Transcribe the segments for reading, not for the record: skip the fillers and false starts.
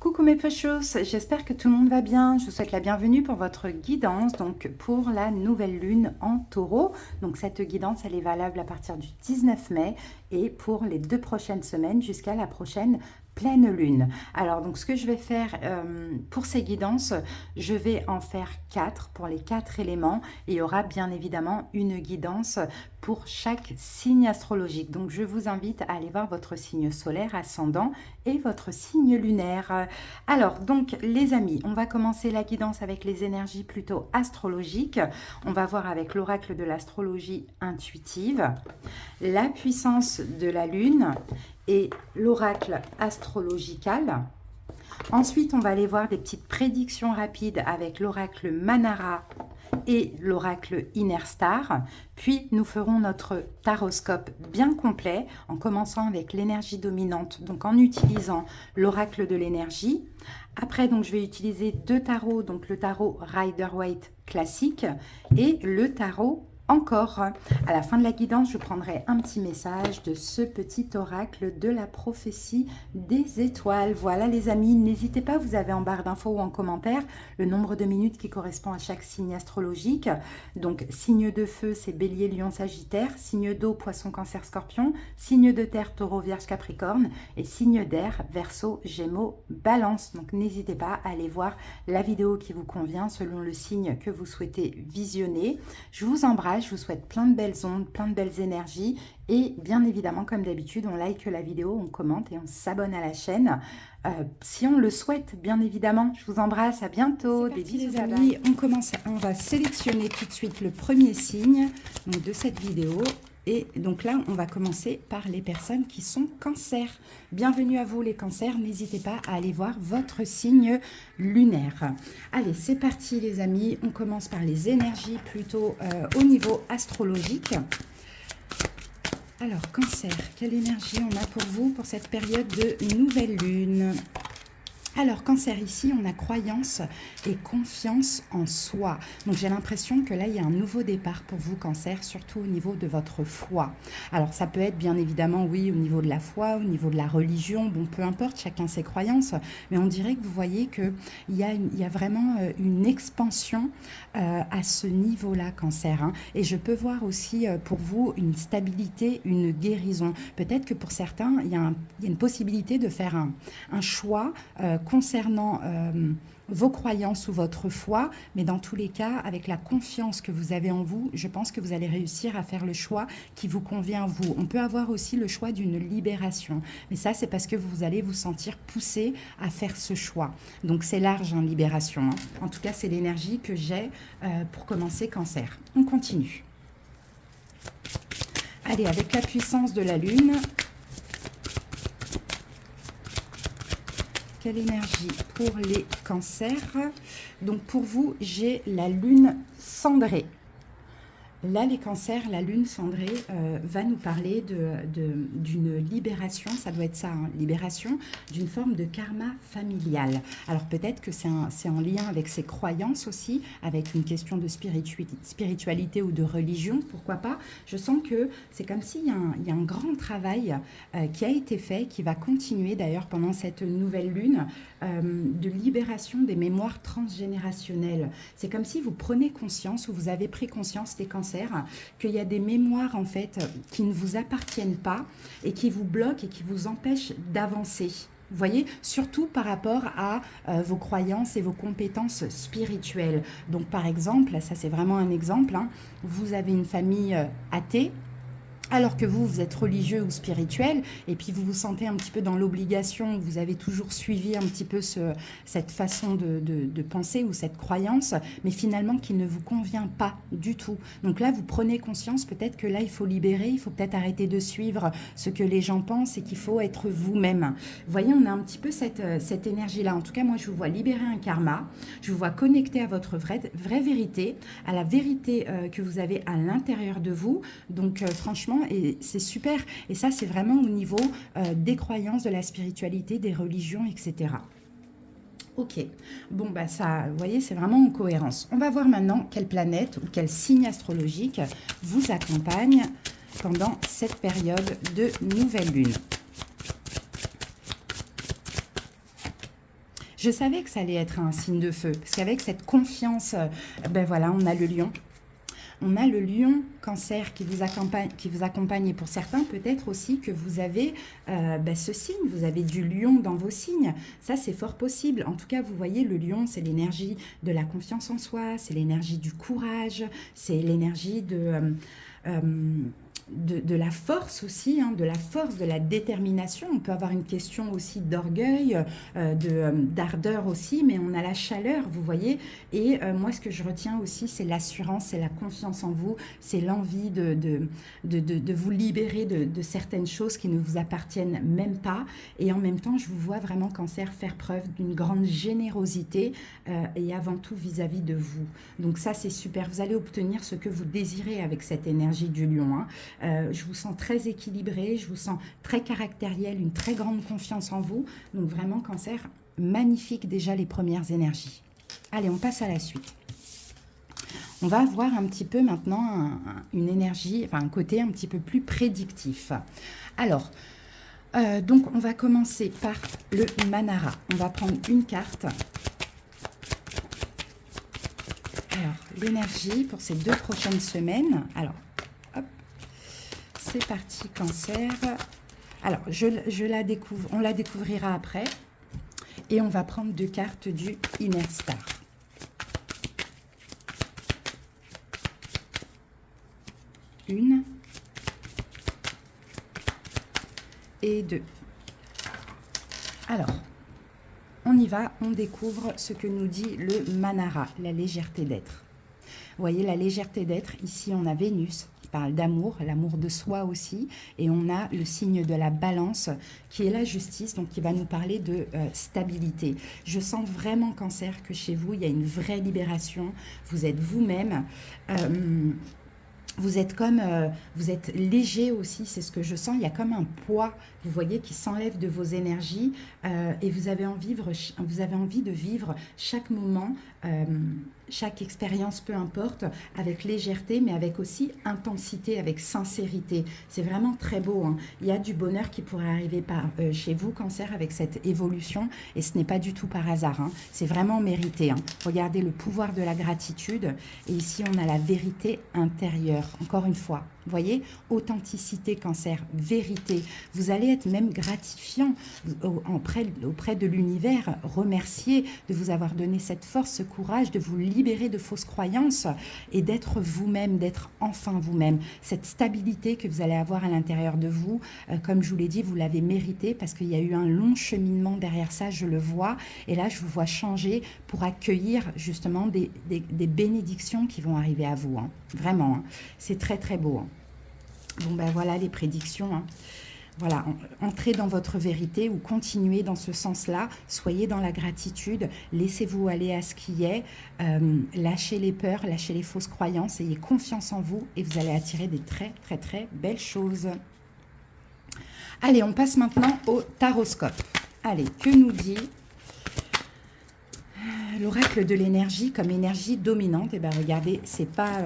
Coucou mes pechos, j'espère que tout le monde va bien. Je vous souhaite la bienvenue pour votre guidance, donc pour la nouvelle lune en taureau. Donc cette guidance, elle est valable à partir du 19 mai et pour les 2 prochaines semaines jusqu'à la prochaine pleine lune. Alors donc ce que je vais faire pour ces guidances, je vais en faire 4 pour les 4 éléments et il y aura bien évidemment une guidance pour chaque signe astrologique. Donc je vous invite à aller voir votre signe solaire ascendant et votre signe lunaire. Alors donc les amis, on va commencer la guidance avec les énergies plutôt astrologiques. On va voir avec l'oracle de l'astrologie intuitive, la puissance de la lune et l'oracle astrological. Ensuite, on va aller voir des petites prédictions rapides avec l'oracle Manara et l'oracle Innerstar. Puis, nous ferons notre taroscope bien complet en commençant avec l'énergie dominante, donc en utilisant l'oracle de l'énergie. Après, donc, je vais utiliser 2 tarots, donc le tarot Rider-Waite classique et le tarot encore. À la fin de la guidance, je prendrai un petit message de ce petit oracle de la prophétie des étoiles. Voilà les amis, n'hésitez pas, vous avez en barre d'infos ou en commentaire le nombre de minutes qui correspond à chaque signe astrologique. Donc signe de feu, c'est bélier, lion, sagittaire, signe d'eau, poisson, cancer, scorpion, signe de terre, taureau, vierge, capricorne et signe d'air, verseau, gémeaux, balance. Donc n'hésitez pas à aller voir la vidéo qui vous convient selon le signe que vous souhaitez visionner. Je vous embrasse. Je vous souhaite plein de belles ondes, plein de belles énergies et bien évidemment, comme d'habitude, on like la vidéo, on commente et on s'abonne à la chaîne si on le souhaite, bien évidemment. Je vous embrasse, à bientôt. Des bisous, les amis. On va sélectionner tout de suite le premier signe donc, de cette vidéo. Et donc là, on va commencer par les personnes qui sont cancer. Bienvenue à vous les cancers, n'hésitez pas à aller voir votre signe lunaire. Allez, c'est parti les amis, on commence par les énergies plutôt au niveau astrologique. Alors, cancer, quelle énergie on a pour vous pour cette période de nouvelle lune ? Alors, cancer, ici, on a croyance et confiance en soi. Donc, j'ai l'impression que là, il y a un nouveau départ pour vous, cancer, surtout au niveau de votre foi. Alors, ça peut être bien évidemment, oui, au niveau de la foi, au niveau de la religion, bon, peu importe, chacun ses croyances, mais on dirait que vous voyez qu'il y a vraiment une expansion à ce niveau-là, cancer. Hein. Et je peux voir aussi pour vous une stabilité, une guérison. Peut-être que pour certains, il y a une possibilité de faire un choix concernant vos croyances ou votre foi, mais dans tous les cas, avec la confiance que vous avez en vous, je pense que vous allez réussir à faire le choix qui vous convient à vous. On peut avoir aussi le choix d'une libération, mais ça, c'est parce que vous allez vous sentir poussé à faire ce choix. Donc, c'est large, hein, libération. Hein. En tout cas, c'est l'énergie que j'ai pour commencer cancer. On continue. Allez, avec la puissance de la lune, quelle énergie pour les cancers? Donc pour vous, j'ai la lune cendrée. Là, les cancers, la lune cendrée va nous parler d'une libération, ça doit être ça, hein, libération d'une forme de karma familial. Alors peut-être que c'est en lien avec ses croyances aussi, avec une question de spiritualité ou de religion, pourquoi pas. Je sens que c'est comme s'il y a un grand travail qui a été fait, qui va continuer d'ailleurs pendant cette nouvelle lune, de libération des mémoires transgénérationnelles. C'est comme si vous prenez conscience, ou vous avez pris conscience, les cancers, qu'il y a des mémoires en fait qui ne vous appartiennent pas et qui vous bloquent et qui vous empêchent d'avancer. Vous voyez, surtout par rapport à vos croyances et vos compétences spirituelles. Donc par exemple, ça c'est vraiment un exemple, hein, vous avez une famille athée, alors que vous êtes religieux ou spirituel, et puis vous vous sentez un petit peu dans l'obligation, vous avez toujours suivi un petit peu cette façon de penser ou cette croyance, mais finalement qui ne vous convient pas du tout. Donc là, vous prenez conscience peut-être que là, il faut libérer, il faut peut-être arrêter de suivre ce que les gens pensent et qu'il faut être vous-même. Vous voyez, on a un petit peu cette énergie-là. En tout cas, moi, je vous vois libérer un karma, je vous vois connecter à votre vraie vérité, à la vérité que vous avez à l'intérieur de vous. Donc franchement, et c'est super. Et ça, c'est vraiment au niveau des croyances, de la spiritualité, des religions, etc. Ok, bon, bah ça, vous voyez, c'est vraiment en cohérence. On va voir maintenant quelle planète ou quel signe astrologique vous accompagne pendant cette période de nouvelle lune. Je savais que ça allait être un signe de feu, parce qu'avec cette confiance, ben voilà, on a le lion. On a le lion cancer qui vous accompagne et pour certains peut-être aussi que vous avez ce signe, vous avez du lion dans vos signes. Ça c'est fort possible. En tout cas vous voyez le lion c'est l'énergie de la confiance en soi, c'est l'énergie du courage, c'est l'énergie euh, de la force aussi, hein, de la force, de la détermination. On peut avoir une question aussi d'orgueil, d'ardeur aussi, mais on a la chaleur, vous voyez. Et moi, ce que je retiens aussi, c'est l'assurance, c'est la confiance en vous, c'est l'envie de vous libérer de certaines choses qui ne vous appartiennent même pas. Et en même temps, je vous vois vraiment, Cancer, faire preuve d'une grande générosité et avant tout vis-à-vis de vous. Donc ça, c'est super. Vous allez obtenir ce que vous désirez avec cette énergie du lion, hein. Je vous sens très équilibré, je vous sens très caractériel, une très grande confiance en vous. Donc vraiment, Cancer, magnifique déjà les premières énergies. Allez, on passe à la suite. On va voir un petit peu maintenant une énergie, enfin un côté un petit peu plus prédictif. Alors, donc on va commencer par le Manara. On va prendre une carte. Alors, l'énergie pour ces 2 prochaines semaines. Alors, hop, c'est parti, Cancer. Alors, on la découvrira après. Et on va prendre 2 cartes du Inner Star. Une et 2. Alors, on y va, on découvre ce que nous dit le Manara, la légèreté d'être. Vous voyez, la légèreté d'être, ici on a Vénus qui parle d'amour, l'amour de soi aussi, et on a le signe de la balance qui est la justice, donc qui va nous parler de stabilité. Je sens vraiment, Cancer, que chez vous, il y a une vraie libération, vous êtes vous-même. Vous êtes vous êtes léger aussi, c'est ce que je sens. Il y a comme un poids, vous voyez, qui s'enlève de vos énergies et vous avez envie de vivre chaque moment, chaque expérience, peu importe, avec légèreté, mais avec aussi intensité, avec sincérité. C'est vraiment très beau, hein. Il y a du bonheur qui pourrait arriver chez vous, Cancer, avec cette évolution et ce n'est pas du tout par hasard, hein. C'est vraiment mérité, hein. Regardez le pouvoir de la gratitude et ici on a la vérité intérieure. Encore une fois, vous voyez, authenticité, Cancer, vérité. Vous allez être même gratifiant auprès de l'univers, remercier de vous avoir donné cette force, ce courage, de vous libérer de fausses croyances et d'être vous-même, d'être enfin vous-même. Cette stabilité que vous allez avoir à l'intérieur de vous, comme je vous l'ai dit, vous l'avez mérité parce qu'il y a eu un long cheminement derrière ça, je le vois. Et là, je vous vois changer pour accueillir justement des bénédictions qui vont arriver à vous, hein. Vraiment, hein. C'est très très beau, hein. Bon ben voilà les prédictions, hein. Voilà, entrez dans votre vérité ou continuez dans ce sens-là, soyez dans la gratitude, laissez-vous aller à ce qui est, lâchez les peurs, lâchez les fausses croyances, ayez confiance en vous et vous allez attirer des très très très belles choses. Allez, on passe maintenant au taroscope. Allez, que nous dit l'oracle de l'énergie comme énergie dominante? Et bien regardez, c'est pas,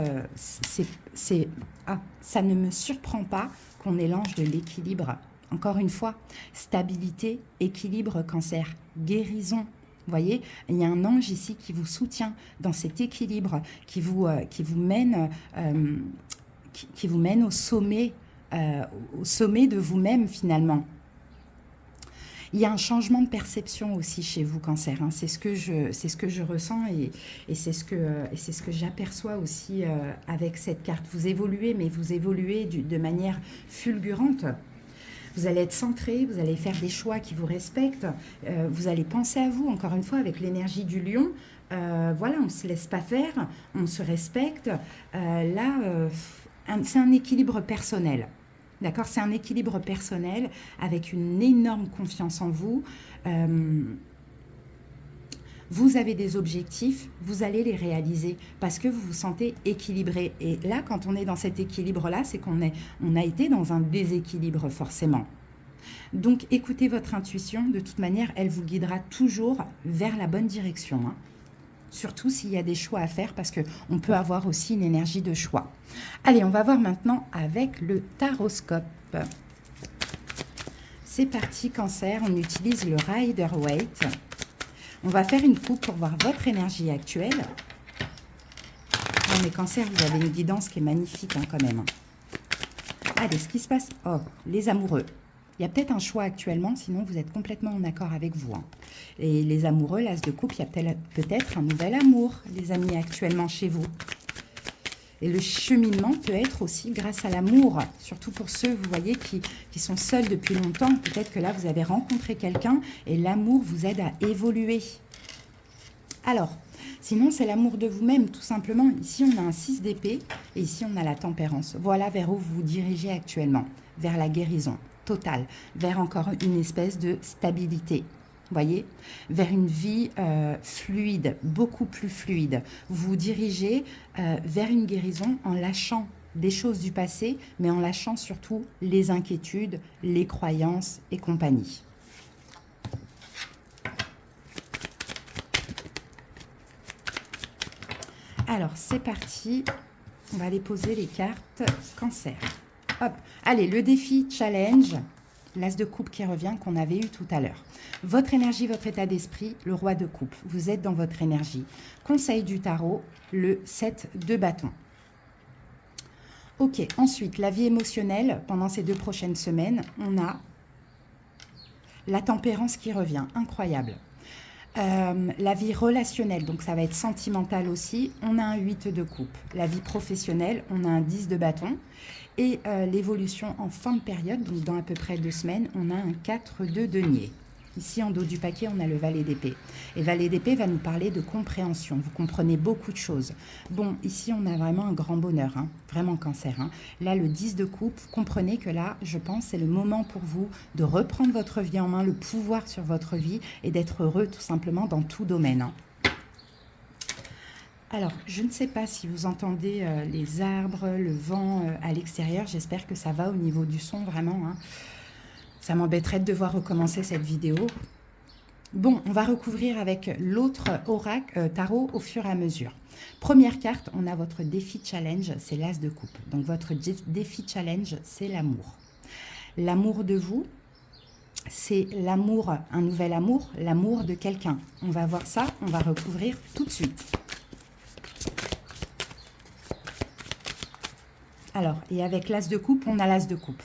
ça ne me surprend pas qu'on ait l'ange de l'équilibre. Encore une fois, stabilité, équilibre, Cancer, guérison. Vous voyez, il y a un ange ici qui vous soutient dans cet équilibre, qui vous mène au sommet de vous-même finalement. Il y a un changement de perception aussi chez vous, Cancer, hein. C'est ce que je ressens et c'est ce que j'aperçois aussi avec cette carte. Vous évoluez, mais vous évoluez de manière fulgurante. Vous allez être centré, vous allez faire des choix qui vous respectent, vous allez penser à vous, encore une fois, avec l'énergie du lion. Voilà, on ne se laisse pas faire, on se respecte. C'est un équilibre personnel. D'accord, c'est un équilibre personnel avec une énorme confiance en vous. Vous avez des objectifs, vous allez les réaliser parce que vous vous sentez équilibré. Et là, quand on est dans cet équilibre-là, c'est qu'on a été dans un déséquilibre forcément. Donc, écoutez votre intuition. De toute manière, elle vous guidera toujours vers la bonne direction, hein. Surtout s'il y a des choix à faire parce qu'on peut avoir aussi une énergie de choix. Allez, on va voir maintenant avec le taroscope. C'est parti, Cancer. On utilise le Rider-Waite. On va faire une coupe pour voir votre énergie actuelle. Dans les cancers, vous avez une guidance qui est magnifique hein, quand même. Allez, ce qui se passe... Oh, les amoureux. Il y a peut-être un choix actuellement, sinon vous êtes complètement en accord avec vous. Hein. Et les amoureux, l'as de coupe, il y a peut-être un nouvel amour, les amis, actuellement chez vous. Et le cheminement peut être aussi grâce à l'amour, surtout pour ceux, vous voyez, qui sont seuls depuis longtemps. Peut-être que là, vous avez rencontré quelqu'un et l'amour vous aide à évoluer. Alors, sinon, c'est l'amour de vous-même, tout simplement. Ici, on a un 6 d'épée et ici, on a la tempérance. Voilà vers où vous vous dirigez actuellement, vers la guérison totale, vers encore une espèce de stabilité. Voyez, vers une vie fluide, beaucoup plus fluide. Vous vous dirigez vers une guérison en lâchant des choses du passé, mais en lâchant surtout les inquiétudes, les croyances et compagnie. Alors, c'est parti. On va aller poser les cartes cancer. Hop. Allez, le défi challenge. L'as de coupe qui revient qu'on avait eu tout à l'heure. Votre énergie, votre état d'esprit, le roi de coupe. Vous êtes dans votre énergie. Conseil du tarot, le 7 de bâton. Ok, ensuite, la vie émotionnelle. Pendant ces 2 prochaines semaines, on a la tempérance qui revient. Incroyable. La vie relationnelle, donc ça va être sentimental aussi. On a un 8 de coupe. La vie professionnelle, on a un 10 de bâton. Et l'évolution en fin de période, donc dans à peu près 2 semaines, on a un 4 de denier. Ici, en dos du paquet, on a le valet d'épée. Et valet d'épée va nous parler de compréhension. Vous comprenez beaucoup de choses. Bon, ici, on a vraiment un grand bonheur, hein, vraiment cancer. Hein. Là, le 10 de coupe, comprenez que là, je pense, c'est le moment pour vous de reprendre votre vie en main, le pouvoir sur votre vie et d'être heureux tout simplement dans tout domaine. Hein. Alors, je ne sais pas si vous entendez les arbres, le vent à l'extérieur. J'espère que ça va au niveau du son, vraiment. Hein. Ça m'embêterait de devoir recommencer cette vidéo. Bon, on va recouvrir avec l'autre oracle tarot au fur et à mesure. Première carte, on a votre défi challenge, c'est l'as de coupe. Donc, votre défi challenge, c'est l'amour. L'amour de vous, c'est l'amour, un nouvel amour, l'amour de quelqu'un. On va voir ça, on va recouvrir tout de suite. Alors, et avec l'as de coupe, on a l'as de coupe.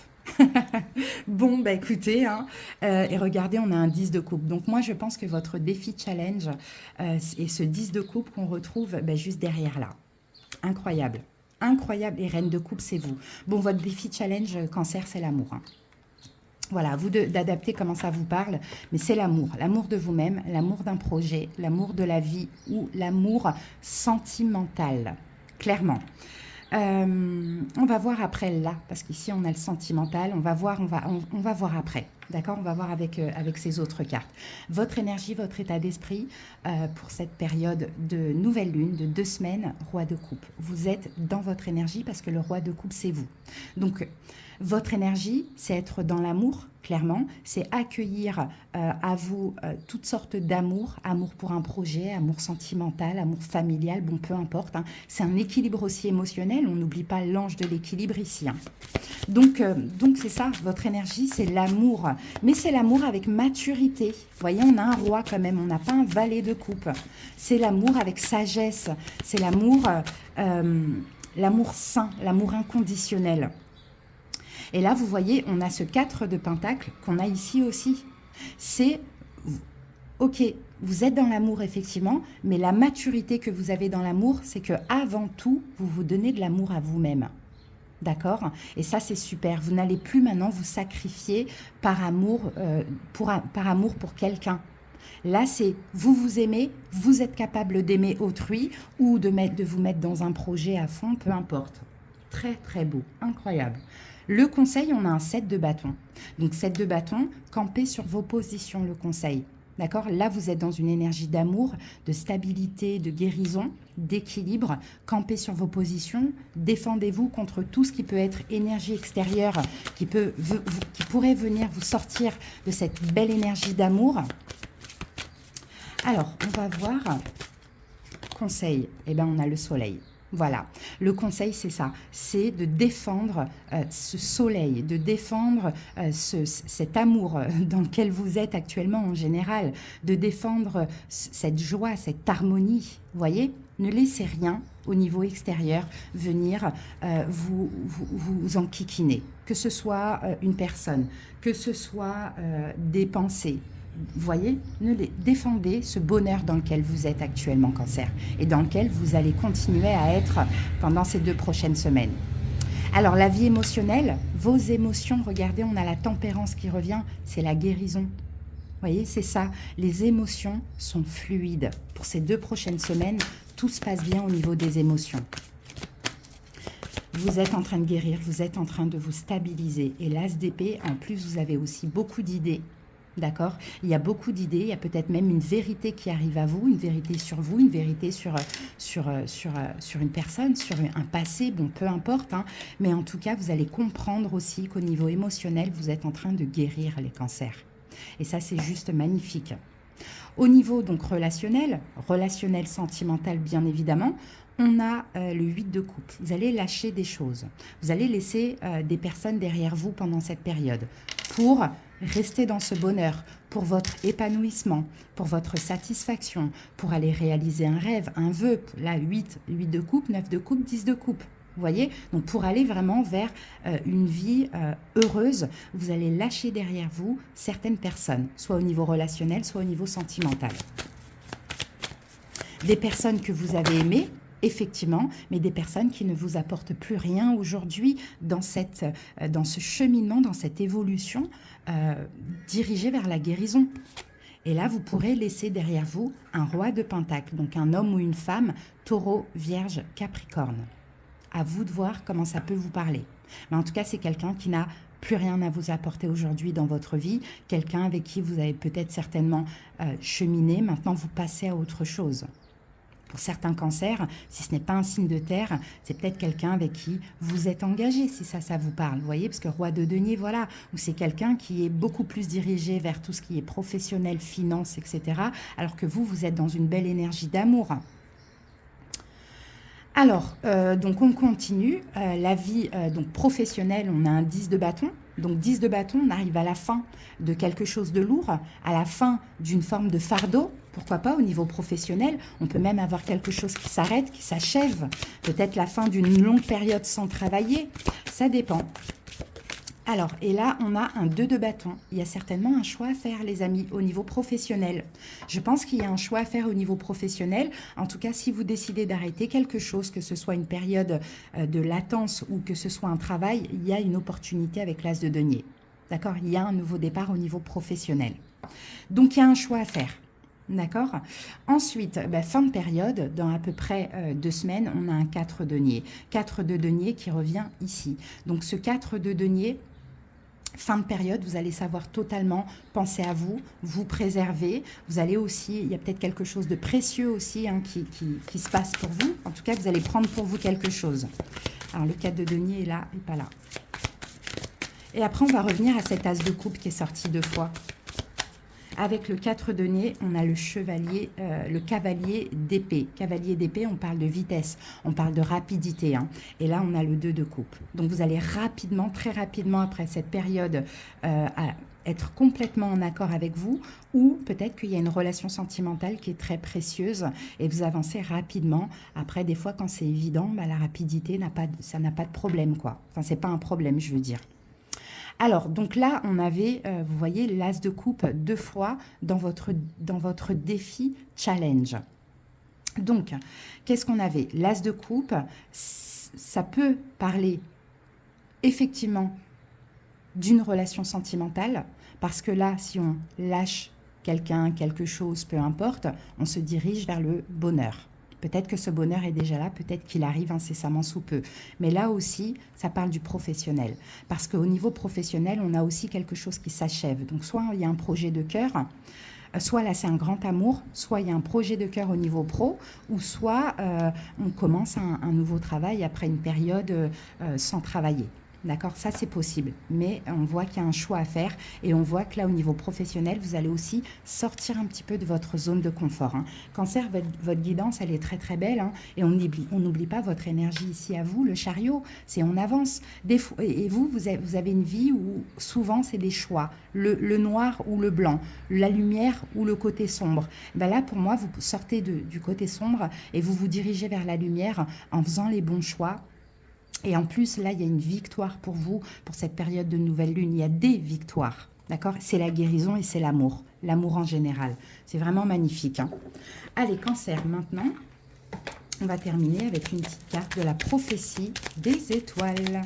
Bon, bah écoutez, hein, et regardez, on a un 10 de coupe. Donc moi, je pense que votre défi challenge est ce 10 de coupe qu'on retrouve juste derrière là. Incroyable. Incroyable. Et reine de coupe, c'est vous. Bon, votre défi challenge cancer, c'est l'amour. Hein. Voilà, à vous d'adapter comment ça vous parle, mais c'est l'amour. L'amour de vous-même, l'amour d'un projet, l'amour de la vie ou l'amour sentimental. Clairement. On va voir après là, parce qu'ici on a le sentimental, on va voir après, d'accord? On va voir avec ces autres cartes. Votre énergie, votre état d'esprit pour cette période de nouvelle lune, de 2 semaines, roi de coupe. Vous êtes dans votre énergie parce que le roi de coupe, c'est vous. Donc, votre énergie, c'est être dans l'amour, clairement. C'est accueillir à vous toutes sortes d'amour. Amour pour un projet, amour sentimental, amour familial, bon, peu importe. Hein. C'est un équilibre aussi émotionnel. On n'oublie pas l'ange de l'équilibre ici. Hein. Donc c'est ça, votre énergie, c'est l'amour. Mais c'est l'amour avec maturité. Vous voyez, on a un roi quand même. On n'a pas un valet de coupe. C'est l'amour avec sagesse. C'est l'amour sain, l'amour inconditionnel. Et là, vous voyez, on a ce 4 de pentacle qu'on a ici aussi. C'est, ok, vous êtes dans l'amour effectivement, mais la maturité que vous avez dans l'amour, c'est que avant tout, vous vous donnez de l'amour à vous-même. D'accord? Et ça, c'est super. Vous n'allez plus maintenant vous sacrifier par amour pour quelqu'un. Là, c'est vous vous aimez, vous êtes capable d'aimer autrui ou de vous mettre dans un projet à fond, peu importe. Très, très beau. Incroyable. Le conseil, on a un 7 de bâton. Donc 7 de bâton, campez sur vos positions, le conseil. D'accord? Là, vous êtes dans une énergie d'amour, de stabilité, de guérison, d'équilibre. Campez sur vos positions, défendez-vous contre tout ce qui peut être énergie extérieure, qui pourrait venir vous sortir de cette belle énergie d'amour. Alors, on va voir. Conseil, eh bien, on a le soleil. Voilà. Le conseil, c'est ça, c'est de défendre ce soleil, de défendre cet amour dans lequel vous êtes actuellement en général, de défendre cette joie, cette harmonie, vous voyez? Ne laissez rien au niveau extérieur venir vous enquiquiner, que ce soit une personne, que ce soit des pensées. Vous voyez, défendez ce bonheur dans lequel vous êtes actuellement, Cancer, et dans lequel vous allez continuer à être pendant ces 2 prochaines semaines. Alors, la vie émotionnelle, vos émotions, regardez, on a la tempérance qui revient, c'est la guérison. Vous voyez, c'est ça, les émotions sont fluides. Pour ces 2 prochaines semaines, tout se passe bien au niveau des émotions. Vous êtes en train de guérir, vous êtes en train de vous stabiliser. Et l'as d'épée, en plus, vous avez aussi beaucoup d'idées. D'accord? Il y a beaucoup d'idées, il y a peut-être même une vérité qui arrive à vous, une vérité sur vous, une vérité sur une personne, sur un passé, bon, peu importe. Hein, mais en tout cas, vous allez comprendre aussi qu'au niveau émotionnel, vous êtes en train de guérir les cancers. Et ça, c'est juste magnifique. Au niveau donc relationnel sentimental bien évidemment, on a le 8 de coupe. Vous allez lâcher des choses. Vous allez laisser des personnes derrière vous pendant cette période pour rester dans ce bonheur, pour votre épanouissement, pour votre satisfaction, pour aller réaliser un rêve, un vœu. Là, 8 de coupe, 9 de coupe, 10 de coupe. Vous voyez? Donc, pour aller vraiment vers une vie heureuse, vous allez lâcher derrière vous certaines personnes, soit au niveau relationnel, soit au niveau sentimental. Des personnes que vous avez aimées, effectivement, mais des personnes qui ne vous apportent plus rien aujourd'hui dans ce cheminement, dans cette évolution dirigée vers la guérison. Et là, vous pourrez laisser derrière vous un roi de Pentacle, donc un homme ou une femme, taureau, vierge, capricorne. À vous de voir comment ça peut vous parler. Mais en tout cas, c'est quelqu'un qui n'a plus rien à vous apporter aujourd'hui dans votre vie, quelqu'un avec qui vous avez peut-être certainement cheminé, maintenant vous passez à autre chose. Pour certains cancers, si ce n'est pas un signe de terre, c'est peut-être quelqu'un avec qui vous êtes engagé, si ça vous parle. Vous voyez, parce que roi de denier, voilà, où c'est quelqu'un qui est beaucoup plus dirigé vers tout ce qui est professionnel, finance, etc. Alors que vous êtes dans une belle énergie d'amour. Alors, donc on continue. La vie donc professionnelle, on a un 10 de bâton. Donc 10 de bâton, on arrive à la fin de quelque chose de lourd, à la fin d'une forme de fardeau. Pourquoi pas au niveau professionnel, on peut même avoir quelque chose qui s'arrête, qui s'achève. Peut-être la fin d'une longue période sans travailler. Ça dépend. Alors, et là, on a un 2 de bâton. Il y a certainement un choix à faire, les amis, au niveau professionnel. Je pense qu'il y a un choix à faire au niveau professionnel. En tout cas, si vous décidez d'arrêter quelque chose, que ce soit une période de latence ou que ce soit un travail, il y a une opportunité avec l'as de denier. D'accord? Il y a un nouveau départ au niveau professionnel. Donc, il y a un choix à faire. D'accord. Ensuite, fin de période, dans à peu près 2 semaines, on a un 4 denier. 4 de denier qui revient ici. Donc, ce 4 de denier, fin de période, vous allez savoir totalement penser à vous, vous préserver. Vous allez aussi, il y a peut-être quelque chose de précieux aussi hein, qui se passe pour vous. En tout cas, vous allez prendre pour vous quelque chose. Alors, le 4 de denier est là et pas là. Et après, on va revenir à cet as de coupe qui est sorti 2 fois. Avec le 4 de denier, on a le chevalier, le cavalier d'épée. Cavalier d'épée, on parle de vitesse, on parle de rapidité. Hein. Et là, on a le 2 de coupe. Donc, vous allez rapidement, très rapidement, après cette période, être complètement en accord avec vous. Ou peut-être qu'il y a une relation sentimentale qui est très précieuse et vous avancez rapidement. Après, des fois, quand c'est évident, la rapidité, ça n'a pas de problème, quoi. Enfin, c'est pas un problème, je veux dire. Alors, donc là, on avait, vous voyez, l'as de coupe 2 fois dans votre défi challenge. Donc, qu'est-ce qu'on avait? L'as de coupe, ça peut parler effectivement d'une relation sentimentale, parce que là, si on lâche quelqu'un, quelque chose, peu importe, on se dirige vers le bonheur. Peut-être que ce bonheur est déjà là, peut-être qu'il arrive incessamment sous peu. Mais là aussi, ça parle du professionnel. Parce qu'au niveau professionnel, on a aussi quelque chose qui s'achève. Donc, soit il y a un projet de cœur, soit là, c'est un grand amour, soit il y a un projet de cœur au niveau pro, ou soit on commence un nouveau travail après une période sans travailler. D'accord, ça c'est possible, mais on voit qu'il y a un choix à faire et on voit que là au niveau professionnel, vous allez aussi sortir un petit peu de votre zone de confort, hein. Cancer, votre guidance, elle est très très belle, hein, et on n'oublie pas votre énergie ici à vous, le chariot, c'est on avance. Et vous, vous avez une vie où souvent c'est des choix, le noir ou le blanc, la lumière ou le côté sombre. Ben là pour moi, vous sortez du côté sombre et vous vous dirigez vers la lumière en faisant les bons choix. Et en plus, là, il y a une victoire pour vous, pour cette période de nouvelle lune. Il y a des victoires, d'accord? C'est la guérison et c'est l'amour en général. C'est vraiment magnifique, hein. Allez, cancer, maintenant, on va terminer avec une petite carte de la prophétie des étoiles.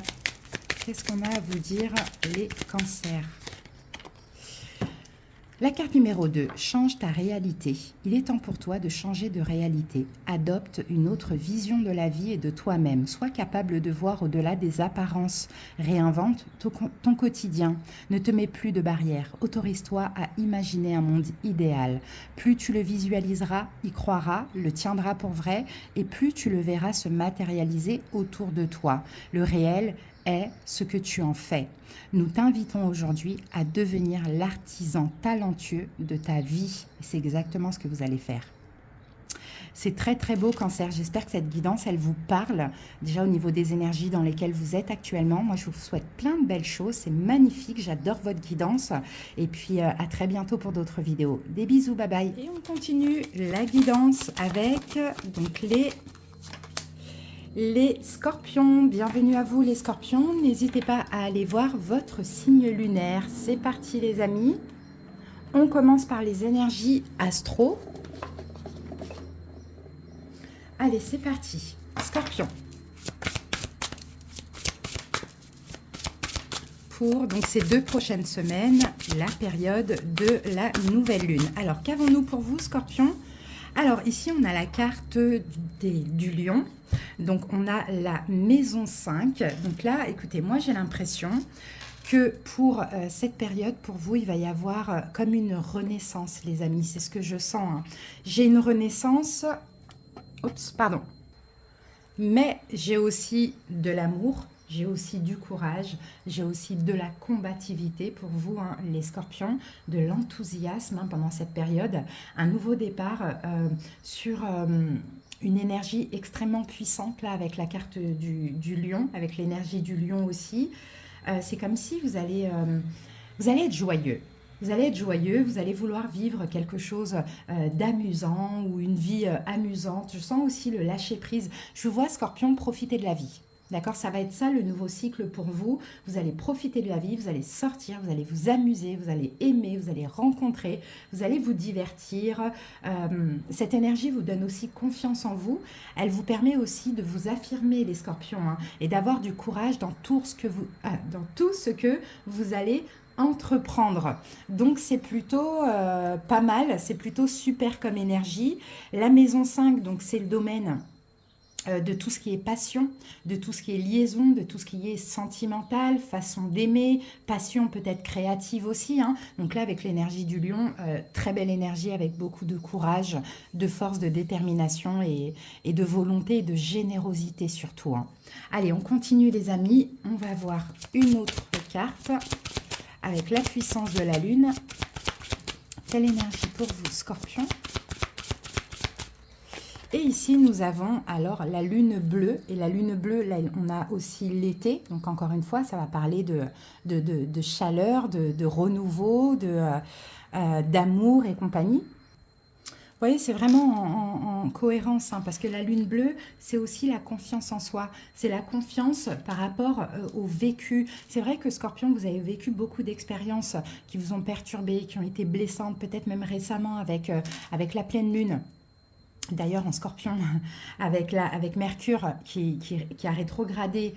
Qu'est-ce qu'on a à vous dire, les cancers? La carte numéro 2, change ta réalité. Il est temps pour toi de changer de réalité. Adopte une autre vision de la vie et de toi-même. Sois capable de voir au-delà des apparences. Réinvente ton quotidien. Ne te mets plus de barrières. Autorise-toi à imaginer un monde idéal. Plus tu le visualiseras, y croiras, le tiendras pour vrai, et plus tu le verras se matérialiser autour de toi. Le réel est ce que tu en fais. Nous t'invitons aujourd'hui à devenir l'artisan talentueux de ta vie. C'est exactement ce que vous allez faire. C'est très très beau, cancer. J'espère que cette guidance, elle vous parle. Déjà au niveau des énergies dans lesquelles vous êtes actuellement. Moi, je vous souhaite plein de belles choses. C'est magnifique. J'adore votre guidance. Et puis, à très bientôt pour d'autres vidéos. Des bisous, bye bye. Et on continue la guidance avec donc les scorpions. Bienvenue à vous les scorpions. N'hésitez pas à aller voir votre signe lunaire. C'est parti les amis. On commence par les énergies astro. Allez, c'est parti. Scorpion. Pour donc ces 2 prochaines semaines, la période de la nouvelle lune. Alors, qu'avons-nous pour vous, Scorpion? Alors, ici, on a la carte du lion. Donc, on a la maison 5. Donc là, écoutez, moi, j'ai l'impression que pour cette période, pour vous, il va y avoir comme une renaissance, les amis. C'est ce que je sens, hein. J'ai une renaissance... Oups, pardon. Mais j'ai aussi de l'amour, j'ai aussi du courage, j'ai aussi de la combativité pour vous, hein, les scorpions, de l'enthousiasme, hein, pendant cette période. Un nouveau départ sur une énergie extrêmement puissante, là, avec la carte du lion, avec l'énergie du lion aussi. C'est comme si vous allez être joyeux. Vous allez être joyeux, vous allez vouloir vivre quelque chose d'amusant ou une vie amusante. Je sens aussi le lâcher-prise. Je vous vois, Scorpion, profiter de la vie. D'accord? Ça va être ça le nouveau cycle pour vous. Vous allez profiter de la vie, vous allez sortir, vous allez vous amuser, vous allez aimer, vous allez rencontrer, vous allez vous divertir. Cette énergie vous donne aussi confiance en vous. Elle vous permet aussi de vous affirmer, les scorpions, hein, et d'avoir du courage dans tout ce que vous allez entreprendre. Donc c'est plutôt pas mal, c'est plutôt super comme énergie. La maison 5, donc c'est le domaine de tout ce qui est passion, de tout ce qui est liaison, de tout ce qui est sentimental, façon d'aimer, passion peut-être créative aussi, hein. Donc là, avec l'énergie du lion, très belle énergie avec beaucoup de courage, de force, de détermination et de volonté et de générosité surtout, hein. Allez, on continue les amis. On va voir une autre carte avec la puissance de la lune. Quelle énergie pour vous, Scorpion? Et ici, nous avons alors la lune bleue. Et la lune bleue, là, on a aussi l'été. Donc, encore une fois, ça va parler de chaleur, de renouveau, d'amour et compagnie. Vous voyez, c'est vraiment en cohérence, hein, parce que la lune bleue, c'est aussi la confiance en soi. C'est la confiance par rapport au vécu. C'est vrai que Scorpion, vous avez vécu beaucoup d'expériences qui vous ont perturbé, qui ont été blessantes, peut-être même récemment avec la pleine lune. D'ailleurs, en Scorpion, avec Mercure qui a rétrogradé,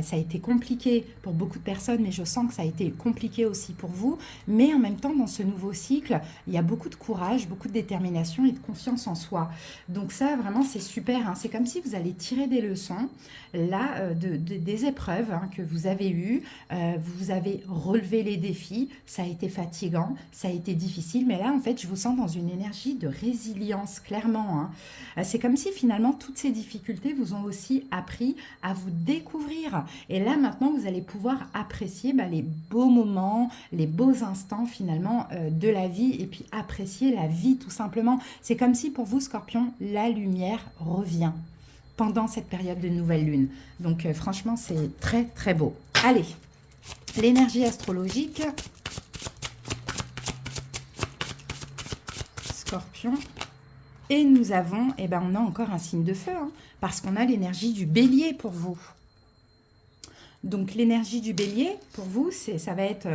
ça a été compliqué pour beaucoup de personnes, mais je sens que ça a été compliqué aussi pour vous. Mais en même temps, dans ce nouveau cycle, il y a beaucoup de courage, beaucoup de détermination et de confiance en soi. Donc ça, vraiment, c'est super, hein. C'est comme si vous allez tirer des leçons, là, des épreuves, hein, que vous avez eues. Vous avez relevé les défis, ça a été fatigant, ça a été difficile. Mais là, en fait, je vous sens dans une énergie de résilience, clairement, hein. hein. C'est comme si finalement toutes ces difficultés vous ont aussi appris à vous découvrir. Et là maintenant, vous allez pouvoir apprécier les beaux moments, les beaux instants finalement de la vie et puis apprécier la vie tout simplement. C'est comme si pour vous, Scorpion, la lumière revient pendant cette période de nouvelle lune. Donc franchement, c'est très très beau. Allez, l'énergie astrologique. Scorpion. Et nous avons, on a encore un signe de feu, hein, parce qu'on a l'énergie du bélier pour vous. Donc l'énergie du bélier, pour vous, ça va être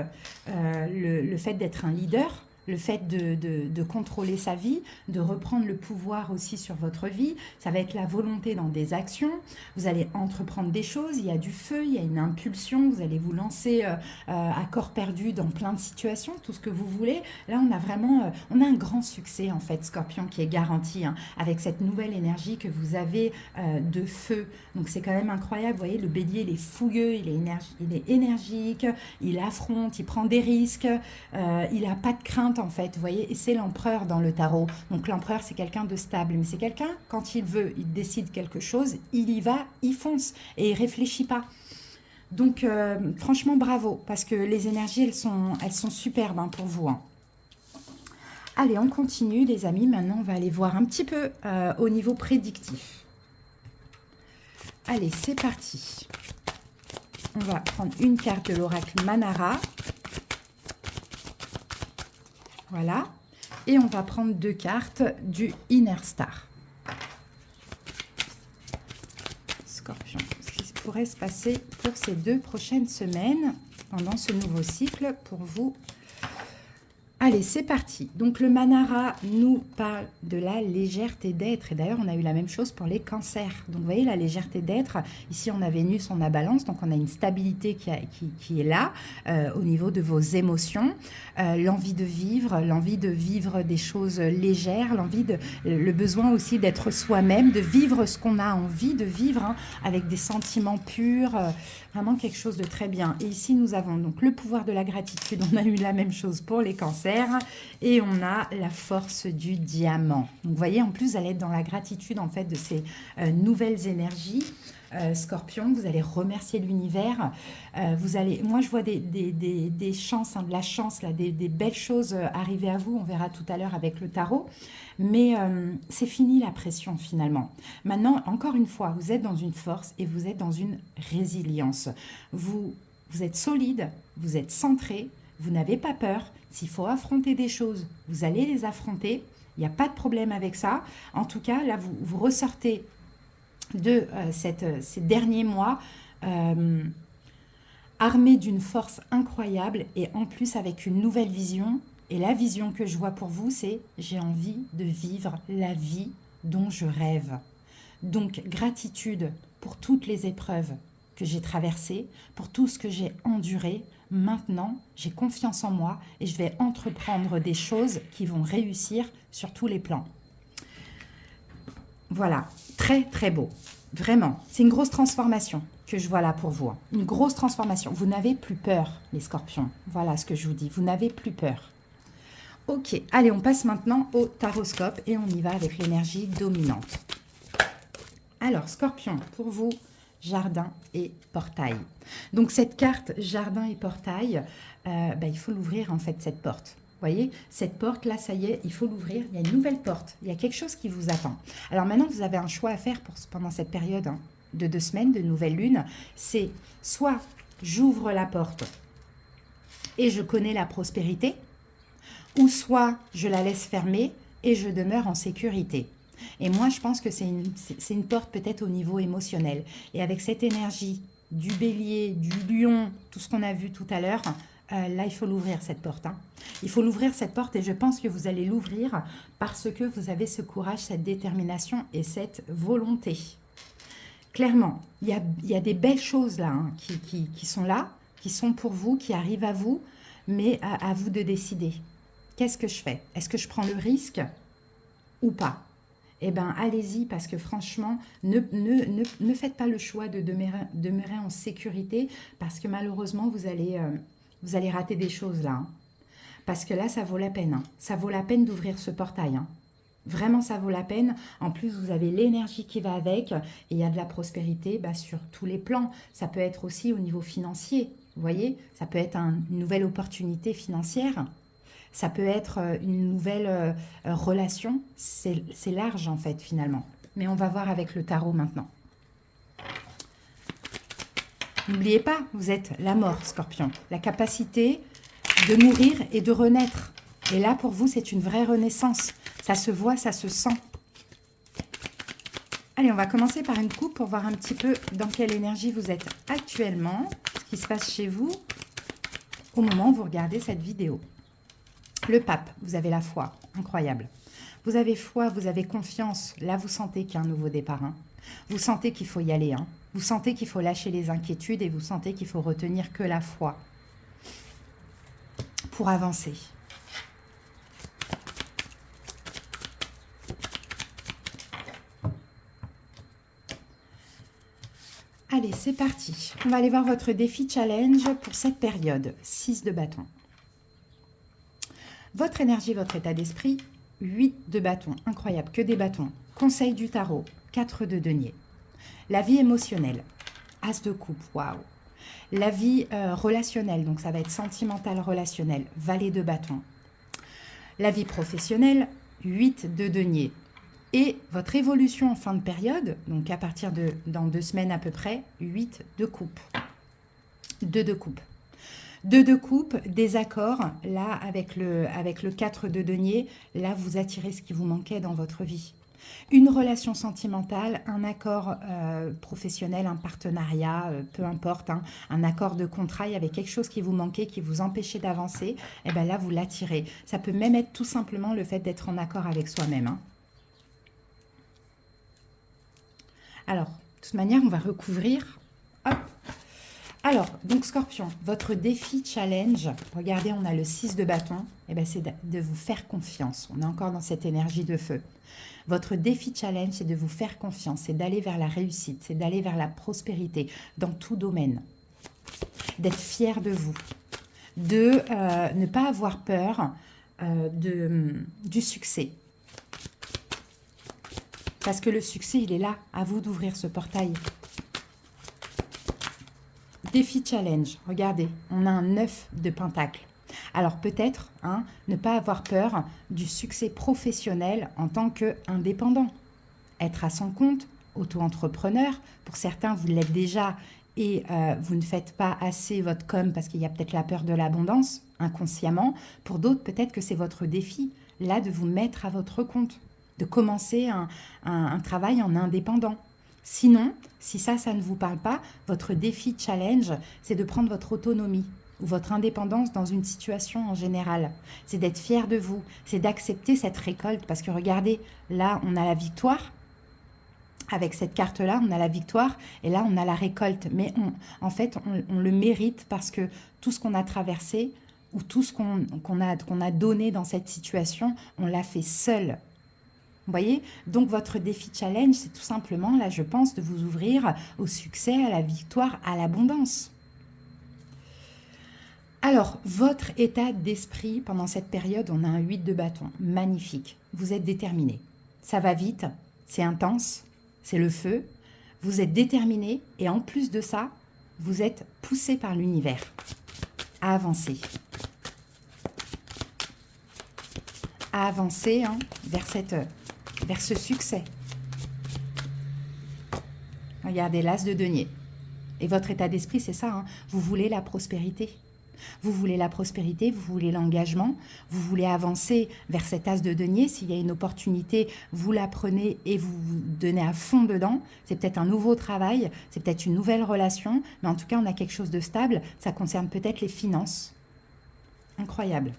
le fait d'être un leader, le fait de contrôler sa vie, de reprendre le pouvoir aussi sur votre vie. Ça va être la volonté dans des actions. Vous allez entreprendre des choses, il y a du feu, il y a une impulsion. Vous allez vous lancer à corps perdu dans plein de situations, tout ce que vous voulez. Là, on a vraiment on a un grand succès, en fait, Scorpion, qui est garanti, hein, avec cette nouvelle énergie que vous avez de feu. Donc, c'est quand même incroyable. Vous voyez, le bélier, il est fougueux, il est énergique, il affronte, il prend des risques, il n'a pas de crainte, en fait, vous voyez, et c'est l'empereur dans le tarot. Donc l'empereur, c'est quelqu'un de stable, mais c'est quelqu'un, quand il veut, il décide quelque chose, il y va, il fonce, et il réfléchit pas. Donc franchement, bravo, parce que les énergies, elles sont superbes, hein, pour vous, hein. Allez, on continue, les amis. Maintenant, on va aller voir un petit peu au niveau prédictif. Allez, c'est parti. On va prendre une carte de l'oracle Manara. Voilà. Et on va prendre 2 cartes du Inner Star. Scorpion, ce qui pourrait se passer pour ces 2 prochaines semaines, pendant ce nouveau cycle, pour vous. Allez, c'est parti. Donc, le Manara nous parle de la légèreté d'être. Et d'ailleurs, on a eu la même chose pour les cancers. Donc, vous voyez, la légèreté d'être. Ici, on a Vénus, on a Balance. Donc, on a une stabilité qui est là au niveau de vos émotions. L'envie de vivre des choses légères. Le besoin aussi d'être soi-même, de vivre ce qu'on a envie de vivre, hein, avec des sentiments purs. Vraiment quelque chose de très bien. Et ici, nous avons donc le pouvoir de la gratitude. On a eu la même chose pour les cancers. Et on a la force du diamant. Donc, vous voyez, en plus, vous allez être dans la gratitude, en fait, de ces nouvelles énergies. Scorpion, vous allez remercier l'univers. Moi, je vois des chances, hein, de la chance, là, des belles choses arriver à vous. On verra tout à l'heure avec le tarot. Mais c'est fini la pression, finalement. Maintenant, encore une fois, vous êtes dans une force et vous êtes dans une résilience. Vous êtes solide, vous êtes centré, vous n'avez pas peur. S'il faut affronter des choses, vous allez les affronter. Il n'y a pas de problème avec ça. En tout cas, là, vous ressortez de ces derniers mois armé d'une force incroyable et en plus avec une nouvelle vision. Et la vision que je vois pour vous, c'est j'ai envie de vivre la vie dont je rêve. Donc, gratitude pour toutes les épreuves que j'ai traversées, pour tout ce que j'ai enduré. Maintenant, j'ai confiance en moi et je vais entreprendre des choses qui vont réussir sur tous les plans. Voilà, très très beau. Vraiment, c'est une grosse transformation que je vois là pour vous. Une grosse transformation. Vous n'avez plus peur, les scorpions. Voilà ce que je vous dis. Vous n'avez plus peur. Ok, allez, on passe maintenant au taroscope et on y va avec l'énergie dominante. Alors, Scorpion, pour vous, jardin et portail. Donc, cette carte jardin et portail, il faut l'ouvrir, en fait, cette porte. Vous voyez, cette porte, là, ça y est, il faut l'ouvrir. Il y a une nouvelle porte. Il y a quelque chose qui vous attend. Alors, maintenant, vous avez un choix à faire pendant cette période, hein, de 2 semaines de nouvelle lune. C'est soit j'ouvre la porte et je connais la prospérité, ou soit je la laisse fermer et je demeure en sécurité. Et moi, je pense que c'est une porte peut-être au niveau émotionnel. Et avec cette énergie du bélier, du lion, tout ce qu'on a vu tout à l'heure, là, il faut l'ouvrir, cette porte, hein. Il faut l'ouvrir, cette porte, et je pense que vous allez l'ouvrir parce que vous avez ce courage, cette détermination et cette volonté. Clairement, il y a des belles choses là, hein, qui sont là, qui sont pour vous, qui arrivent à vous, mais à vous de décider. Qu'est-ce que je fais? Est-ce que je prends le risque ou pas? Eh bien, allez-y, parce que franchement, ne faites pas le choix de demeurer en sécurité, parce que malheureusement, vous allez rater des choses là, hein. Parce que là, ça vaut la peine, hein. Ça vaut la peine d'ouvrir ce portail, hein. Vraiment, ça vaut la peine. En plus, vous avez l'énergie qui va avec et il y a de la prospérité sur tous les plans. Ça peut être aussi au niveau financier, vous voyez. Ça peut être une nouvelle opportunité financière. Ça peut être une nouvelle relation. C'est large en fait finalement. Mais on va voir avec le tarot maintenant. N'oubliez pas, vous êtes la mort, Scorpion. La capacité de mourir et de renaître. Et là, pour vous, c'est une vraie renaissance. Ça se voit, ça se sent. Allez, on va commencer par une coupe pour voir un petit peu dans quelle énergie vous êtes actuellement, ce qui se passe chez vous au moment où vous regardez cette vidéo. Le pape, vous avez la foi, incroyable. Vous avez foi, vous avez confiance. Là, vous sentez qu'il y a un nouveau départ. Hein. Vous sentez qu'il faut y aller. Hein. Vous sentez qu'il faut lâcher les inquiétudes et vous sentez qu'il faut retenir que la foi pour avancer. Allez, c'est parti. On va aller voir votre défi challenge pour cette période. 6 de bâton. Votre énergie, votre état d'esprit, 8 de bâton. Incroyable, que des bâtons. Conseil du tarot, 4 de denier. La vie émotionnelle, as de coupe, waouh. La vie relationnelle, donc ça va être sentimental relationnel, valet de bâton. La vie professionnelle, 8 de denier. Et votre évolution en fin de période, donc à partir de dans 2 semaines à peu près, 8 de coupe. 2 de coupe. 2 de coupe, désaccord, là avec le 4 de denier, là vous attirez ce qui vous manquait dans votre vie. Une relation sentimentale, un accord professionnel, un partenariat, peu importe, hein, un accord de contrat, il y avait quelque chose qui vous manquait, qui vous empêchait d'avancer, et bien là vous l'attirez. Ça peut même être tout simplement le fait d'être en accord avec soi-même. Hein. Alors, de toute manière, on va recouvrir. Hop. Alors, donc Scorpion, votre défi challenge, regardez, on a le 6 de bâton, et bien c'est de vous faire confiance. On est encore dans cette énergie de feu. Votre défi challenge, c'est de vous faire confiance, c'est d'aller vers la réussite, c'est d'aller vers la prospérité dans tout domaine. D'être fier de vous, de ne pas avoir peur du succès. Parce que le succès, il est là, à vous d'ouvrir ce portail. Défi challenge, regardez, on a un 9 de pentacle. Alors peut-être, hein, ne pas avoir peur du succès professionnel en tant qu'indépendant. Être à son compte, auto-entrepreneur, pour certains vous l'êtes déjà et vous ne faites pas assez votre com parce qu'il y a peut-être la peur de l'abondance, inconsciemment. Pour d'autres, peut-être que c'est votre défi, là, de vous mettre à votre compte, de commencer un travail en indépendant. Sinon, si ça ne vous parle pas, votre défi challenge, c'est de prendre votre autonomie ou votre indépendance dans une situation en général. C'est d'être fier de vous, c'est d'accepter cette récolte. Parce que regardez, là, on a la victoire. Avec cette carte-là, on a la victoire et là, on a la récolte. Mais en fait, on le mérite parce que tout ce qu'on a traversé ou tout ce qu'on a donné dans cette situation, on l'a fait seul. Vous voyez? Donc, votre défi challenge, c'est tout simplement, là, je pense, de vous ouvrir au succès, à la victoire, à l'abondance. Alors, votre état d'esprit, pendant cette période, on a un 8 de bâton. Magnifique. Vous êtes déterminé. Ça va vite, c'est intense, c'est le feu. Vous êtes déterminé et en plus de ça, vous êtes poussé par l'univers à avancer. À avancer hein, vers ce succès. Regardez, l'as de denier. Et votre état d'esprit, c'est ça. Hein, vous voulez la prospérité. Vous voulez la prospérité, vous voulez l'engagement, vous voulez avancer vers cet as de denier. S'il y a une opportunité, vous la prenez et vous vous donnez à fond dedans. C'est peut-être un nouveau travail, c'est peut-être une nouvelle relation, mais en tout cas, on a quelque chose de stable. Ça concerne peut-être les finances. Incroyable.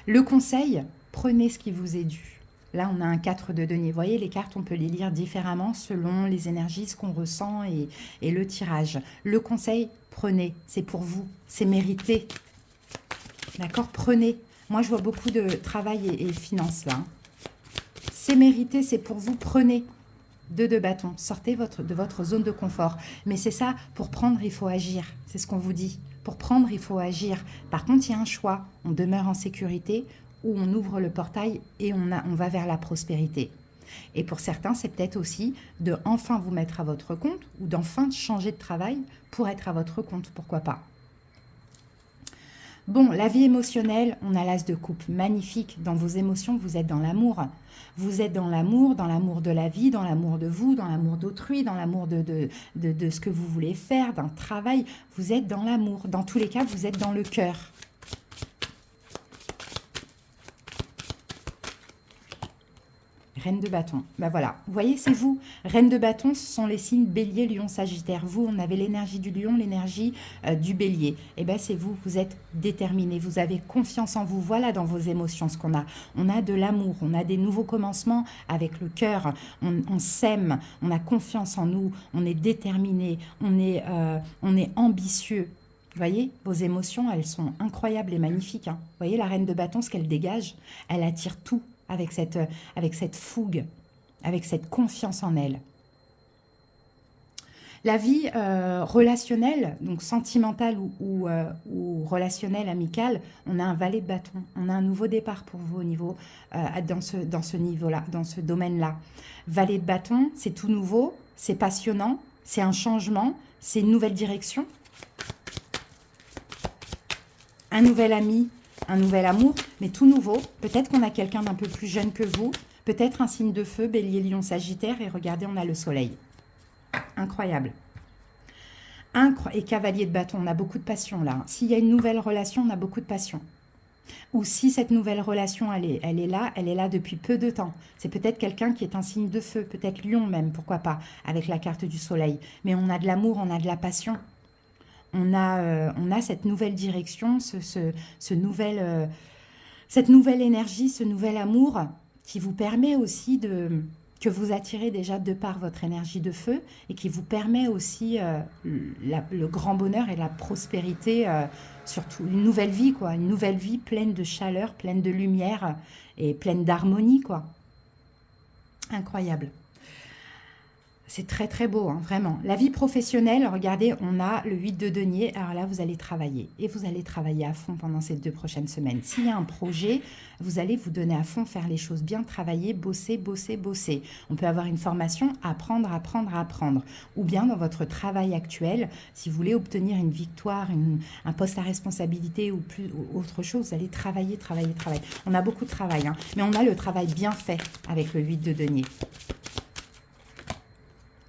Le conseil, prenez ce qui vous est dû. Là, on a un 4 de denier. Vous voyez, les cartes, on peut les lire différemment selon les énergies, ce qu'on ressent et le tirage. Le conseil, prenez. C'est pour vous. C'est mérité. D'accord? Prenez. Moi, je vois beaucoup de travail et finances là. C'est mérité, c'est pour vous. Prenez. 2 de bâton. Sortez de votre zone de confort. Mais c'est ça, pour prendre, il faut agir. C'est ce qu'on vous dit. Pour prendre, il faut agir. Par contre, il y a un choix. On demeure en sécurité où on ouvre le portail et on va vers la prospérité. Et pour certains, c'est peut-être aussi de enfin vous mettre à votre compte ou d'enfin changer de travail pour être à votre compte, pourquoi pas. Bon, la vie émotionnelle, on a l'as de coupe, magnifique. Dans vos émotions, vous êtes dans l'amour. Vous êtes dans l'amour de la vie, dans l'amour de vous, dans l'amour d'autrui, dans l'amour de ce que vous voulez faire, d'un travail. Vous êtes dans l'amour. Dans tous les cas, vous êtes dans le cœur. Reine de bâton, ben voilà, vous voyez, c'est vous. Reine de bâton, ce sont les signes bélier, lion, sagittaire. Vous, on avait l'énergie du lion, l'énergie du bélier. Et ben c'est vous, vous êtes déterminé, vous avez confiance en vous. Voilà dans vos émotions ce qu'on a. On a de l'amour, on a des nouveaux commencements avec le cœur. On s'aime, on a confiance en nous, on est déterminé, on est ambitieux. Vous voyez, vos émotions, elles sont incroyables et magnifiques. Hein. Vous voyez, la reine de bâton, ce qu'elle dégage, elle attire tout. Avec cette fougue, avec cette confiance en elle. La vie relationnelle, donc sentimentale ou relationnelle, amicale, on a un valet de bâton. On a un nouveau départ pour vous au niveau, dans ce niveau-là, dans ce domaine-là. Valet de bâton, c'est tout nouveau, c'est passionnant, c'est un changement, c'est une nouvelle direction. Un nouvel ami, un nouvel amour, mais tout nouveau. Peut-être qu'on a quelqu'un d'un peu plus jeune que vous. Peut-être un signe de feu, bélier, lion, sagittaire. Et regardez, on a le soleil. Incroyable. Et cavalier de bâton, on a beaucoup de passion là. S'il y a une nouvelle relation, on a beaucoup de passion. Ou si cette nouvelle relation, elle est là depuis peu de temps. C'est peut-être quelqu'un qui est un signe de feu, peut-être lion même, pourquoi pas, avec la carte du soleil. Mais on a de l'amour, on a de la passion. On a cette nouvelle direction, cette nouvelle énergie, ce nouvel amour qui vous permet aussi que vous attirez déjà de par votre énergie de feu et qui vous permet aussi le grand bonheur et la prospérité, surtout une nouvelle vie, quoi, une nouvelle vie pleine de chaleur, pleine de lumière et pleine d'harmonie, quoi. Incroyable. C'est très très beau, hein, vraiment. La vie professionnelle, regardez, on a le 8 de denier. Alors là, vous allez travailler. Et vous allez travailler à fond pendant ces 2 prochaines semaines. S'il y a un projet, vous allez vous donner à fond, faire les choses bien, travailler, bosser, bosser, bosser. On peut avoir une formation, apprendre, apprendre, apprendre. Ou bien dans votre travail actuel, si vous voulez obtenir une victoire, un poste à responsabilité ou autre chose, vous allez travailler, travailler, travailler. On a beaucoup de travail, hein, mais on a le travail bien fait avec le 8 de denier.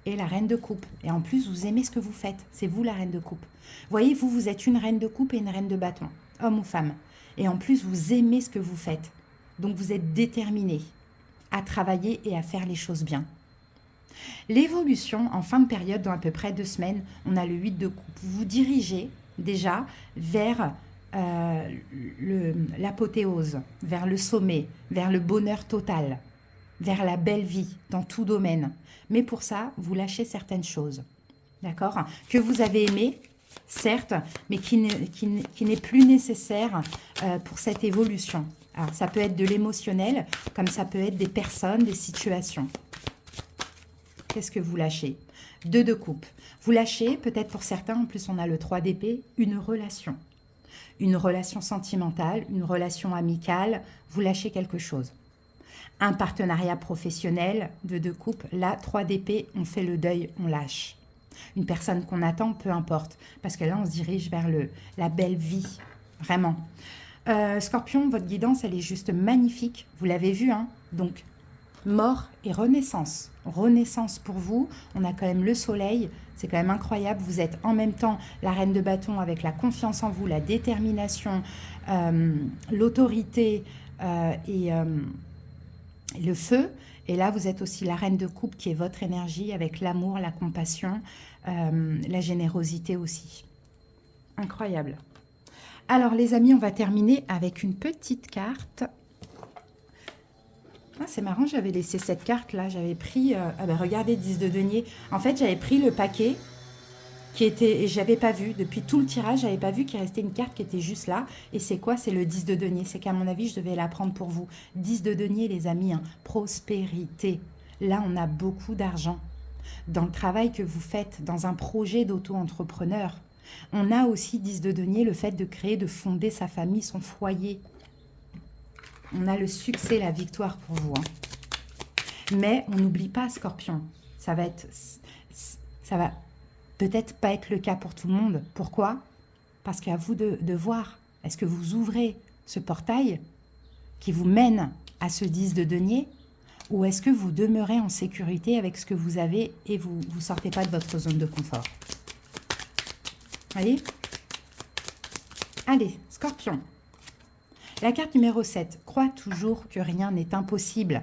Et la reine de coupe. Et en plus, vous aimez ce que vous faites. C'est vous la reine de coupe. Vous voyez, vous êtes une reine de coupe et une reine de bâton, homme ou femme. Et en plus, vous aimez ce que vous faites. Donc, vous êtes déterminé à travailler et à faire les choses bien. L'évolution, en fin de période, dans à peu près 2 semaines, on a le 8 de coupe. Vous vous dirigez déjà vers l'apothéose, vers le sommet, vers le bonheur total, vers la belle vie dans tout domaine. Mais pour ça, vous lâchez certaines choses, d'accord? Que vous avez aimé, certes, mais qui n'est plus nécessaire pour cette évolution. Alors, ça peut être de l'émotionnel, comme ça peut être des personnes, des situations. Qu'est-ce que vous lâchez? 2 de coupe. Vous lâchez, peut-être pour certains, en plus on a le 3 d'épée, une relation. Une relation sentimentale, une relation amicale, vous lâchez quelque chose. Un partenariat professionnel de 2 coupes, là, 3 d'épée, on fait le deuil, on lâche. Une personne qu'on attend, peu importe, parce que là, on se dirige vers la belle vie, vraiment. Scorpion, votre guidance, elle est juste magnifique, vous l'avez vu, hein. Donc, mort et renaissance. Renaissance pour vous, on a quand même le soleil, c'est quand même incroyable. Vous êtes en même temps la reine de bâton avec la confiance en vous, la détermination, l'autorité et le feu. Et là, vous êtes aussi la reine de coupe qui est votre énergie avec l'amour, la compassion, la générosité aussi. Incroyable. Alors les amis, on va terminer avec une petite carte. Ah, c'est marrant, j'avais laissé cette carte là, j'avais pris, ah ben regardez, 10 de denier. En fait, j'avais pris le paquet qui était, et j'avais pas vu, depuis tout le tirage, j'avais pas vu qu'il restait une carte qui était juste là. Et c'est quoi? C'est le 10 de denier. C'est qu'à mon avis, je devais la prendre pour vous. 10 de denier, les amis, hein. Prospérité. Là, on a beaucoup d'argent. Dans le travail que vous faites, dans un projet d'auto-entrepreneur. On a aussi 10 de denier, le fait de créer, de fonder sa famille, son foyer. on a le succès, la victoire pour vous. Hein. Mais on n'oublie pas, Scorpion, ça va peut-être pas être le cas pour tout le monde. Pourquoi? Parce qu'à vous de voir. Est-ce que vous ouvrez ce portail qui vous mène à ce 10 de denier, ou est-ce que vous demeurez en sécurité avec ce que vous avez et vous ne sortez pas de votre zone de confort? Voyez? Allez, Scorpion. La carte numéro 7. Crois toujours que rien n'est impossible.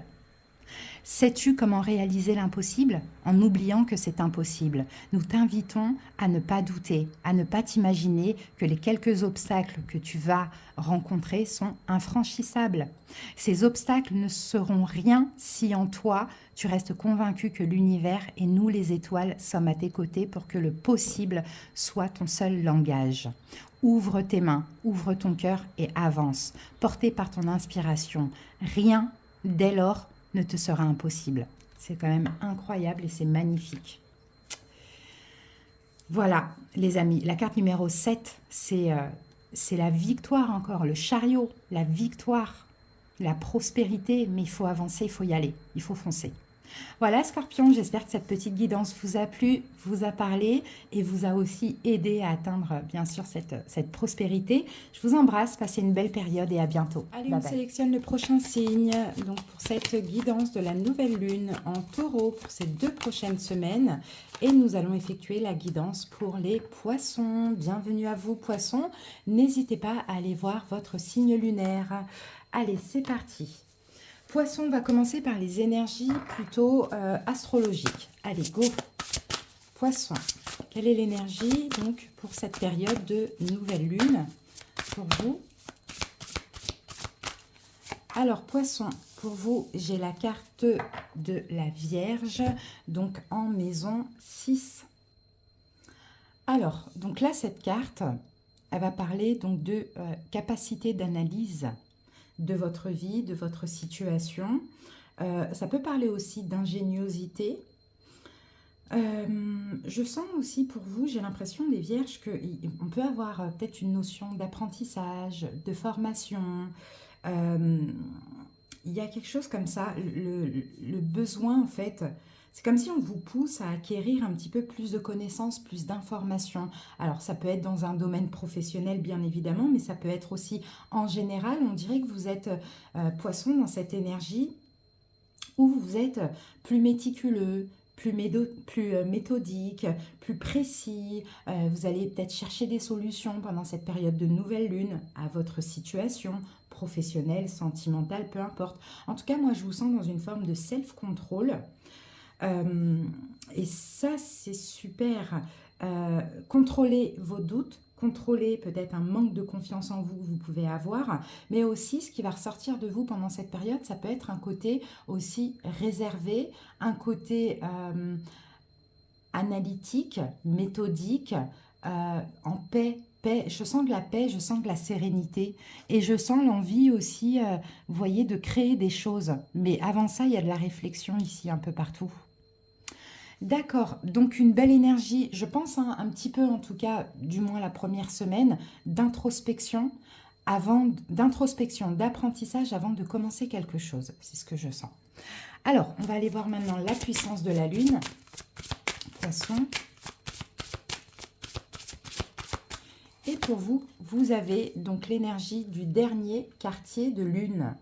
Sais-tu comment réaliser l'impossible? En oubliant que c'est impossible. Nous t'invitons à ne pas douter, à ne pas t'imaginer que les quelques obstacles que tu vas rencontrer sont infranchissables. Ces obstacles ne seront rien si en toi, tu restes convaincu que l'univers et nous les étoiles sommes à tes côtés pour que le possible soit ton seul langage. Ouvre tes mains, ouvre ton cœur et avance, porté par ton inspiration. Rien, dès lors, ne te sera impossible. C'est quand même incroyable et c'est magnifique. Voilà, les amis, la carte numéro 7, c'est la victoire encore, le chariot, la victoire, la prospérité, mais il faut avancer, il faut y aller, il faut foncer. Voilà, Scorpion, j'espère que cette petite guidance vous a plu, vous a parlé et vous a aussi aidé à atteindre, bien sûr, cette prospérité. Je vous embrasse, passez une belle période et à bientôt. Allez, on sélectionne le prochain signe donc pour cette guidance de la nouvelle lune en taureau pour ces 2 prochaines semaines. Et nous allons effectuer la guidance pour les poissons. Bienvenue à vous, poissons. N'hésitez pas à aller voir votre signe lunaire. Allez, c'est parti. Poisson, on va commencer par les énergies plutôt astrologiques. Allez, go. Poisson, quelle est l'énergie donc pour cette période de nouvelle lune pour vous? Alors, Poisson, pour vous, j'ai la carte de la Vierge, donc en maison 6. Alors, donc là, cette carte, elle va parler donc de capacité d'analyse de votre vie, de votre situation. Ça peut parler aussi d'ingéniosité. Je sens aussi pour vous, j'ai l'impression, les Vierges, qu'on peut avoir peut-être une notion d'apprentissage, de formation. Il y a quelque chose comme ça, le besoin en fait. C'est comme si on vous pousse à acquérir un petit peu plus de connaissances, plus d'informations. Alors, ça peut être dans un domaine professionnel, bien évidemment, mais ça peut être aussi en général. On dirait que vous êtes poisson dans cette énergie où vous êtes plus méticuleux, plus méthodique, plus précis. Vous allez peut-être chercher des solutions pendant cette période de nouvelle lune à votre situation professionnelle, sentimentale, peu importe. En tout cas, moi, je vous sens dans une forme de self-control. Et ça, c'est super. Contrôlez vos doutes, contrôlez peut-être un manque de confiance en vous que vous pouvez avoir, mais aussi ce qui va ressortir de vous pendant cette période, ça peut être un côté aussi réservé, un côté analytique, méthodique, en paix. Je sens de la paix, je sens de la sérénité et je sens l'envie aussi, vous voyez, de créer des choses. Mais avant ça, il y a de la réflexion ici un peu partout. D'accord, donc une belle énergie, je pense un petit peu en tout cas, du moins la première semaine, d'introspection, d'apprentissage avant de commencer quelque chose. C'est ce que je sens. Alors, on va aller voir maintenant la puissance de la Lune. Poisson. Et pour vous, vous avez donc l'énergie du dernier quartier de Lune.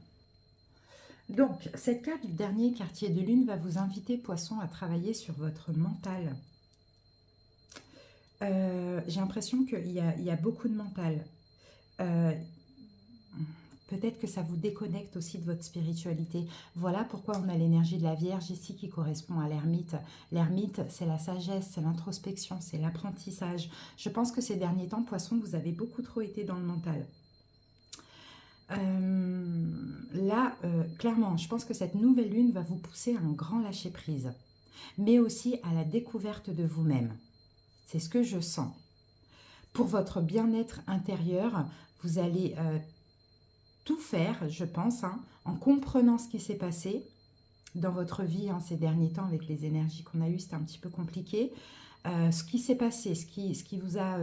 Donc, cette carte du dernier quartier de lune va vous inviter, Poisson, à travailler sur votre mental. J'ai l'impression qu'il y a beaucoup de mental. Peut-être que ça vous déconnecte aussi de votre spiritualité. Voilà pourquoi on a l'énergie de la Vierge ici qui correspond à l'ermite. L'ermite, c'est la sagesse, c'est l'introspection, c'est l'apprentissage. Je pense que ces derniers temps, Poisson, vous avez beaucoup trop été dans le mental. Là, clairement, je pense que cette nouvelle lune va vous pousser à un grand lâcher-prise, mais aussi à la découverte de vous-même. C'est ce que je sens. Pour votre bien-être intérieur, vous allez tout faire, je pense, en comprenant ce qui s'est passé dans votre vie ces derniers temps avec les énergies qu'on a eues, c'était un petit peu compliqué. Ce qui s'est passé, ce qui vous a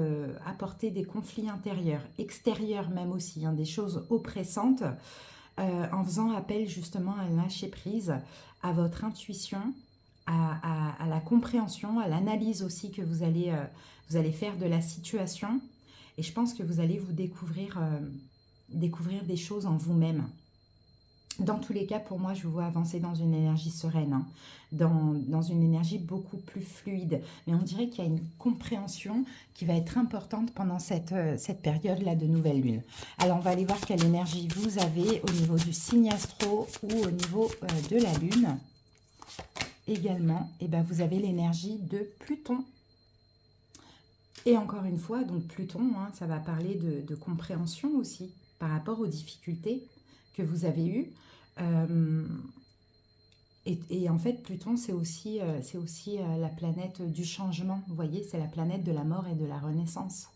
apporté des conflits intérieurs, extérieurs même aussi, des choses oppressantes, en faisant appel justement à lâcher prise, à votre intuition, à la compréhension, à l'analyse aussi que vous allez faire de la situation. Et je pense que vous allez vous découvrir des choses en vous-même. Dans tous les cas, pour moi, je vous vois avancer dans une énergie sereine, hein, dans une énergie beaucoup plus fluide. Mais on dirait qu'il y a une compréhension qui va être importante pendant cette période-là de nouvelle lune. Alors, on va aller voir quelle énergie vous avez au niveau du signe astro ou au niveau de la lune. Également, eh ben, vous avez l'énergie de Pluton. Et encore une fois, donc Pluton, hein, ça va parler de compréhension aussi par rapport aux difficultés que vous avez eues. Et en fait, Pluton, c'est aussi la planète du changement. Vous voyez, c'est la planète de la mort et de la renaissance.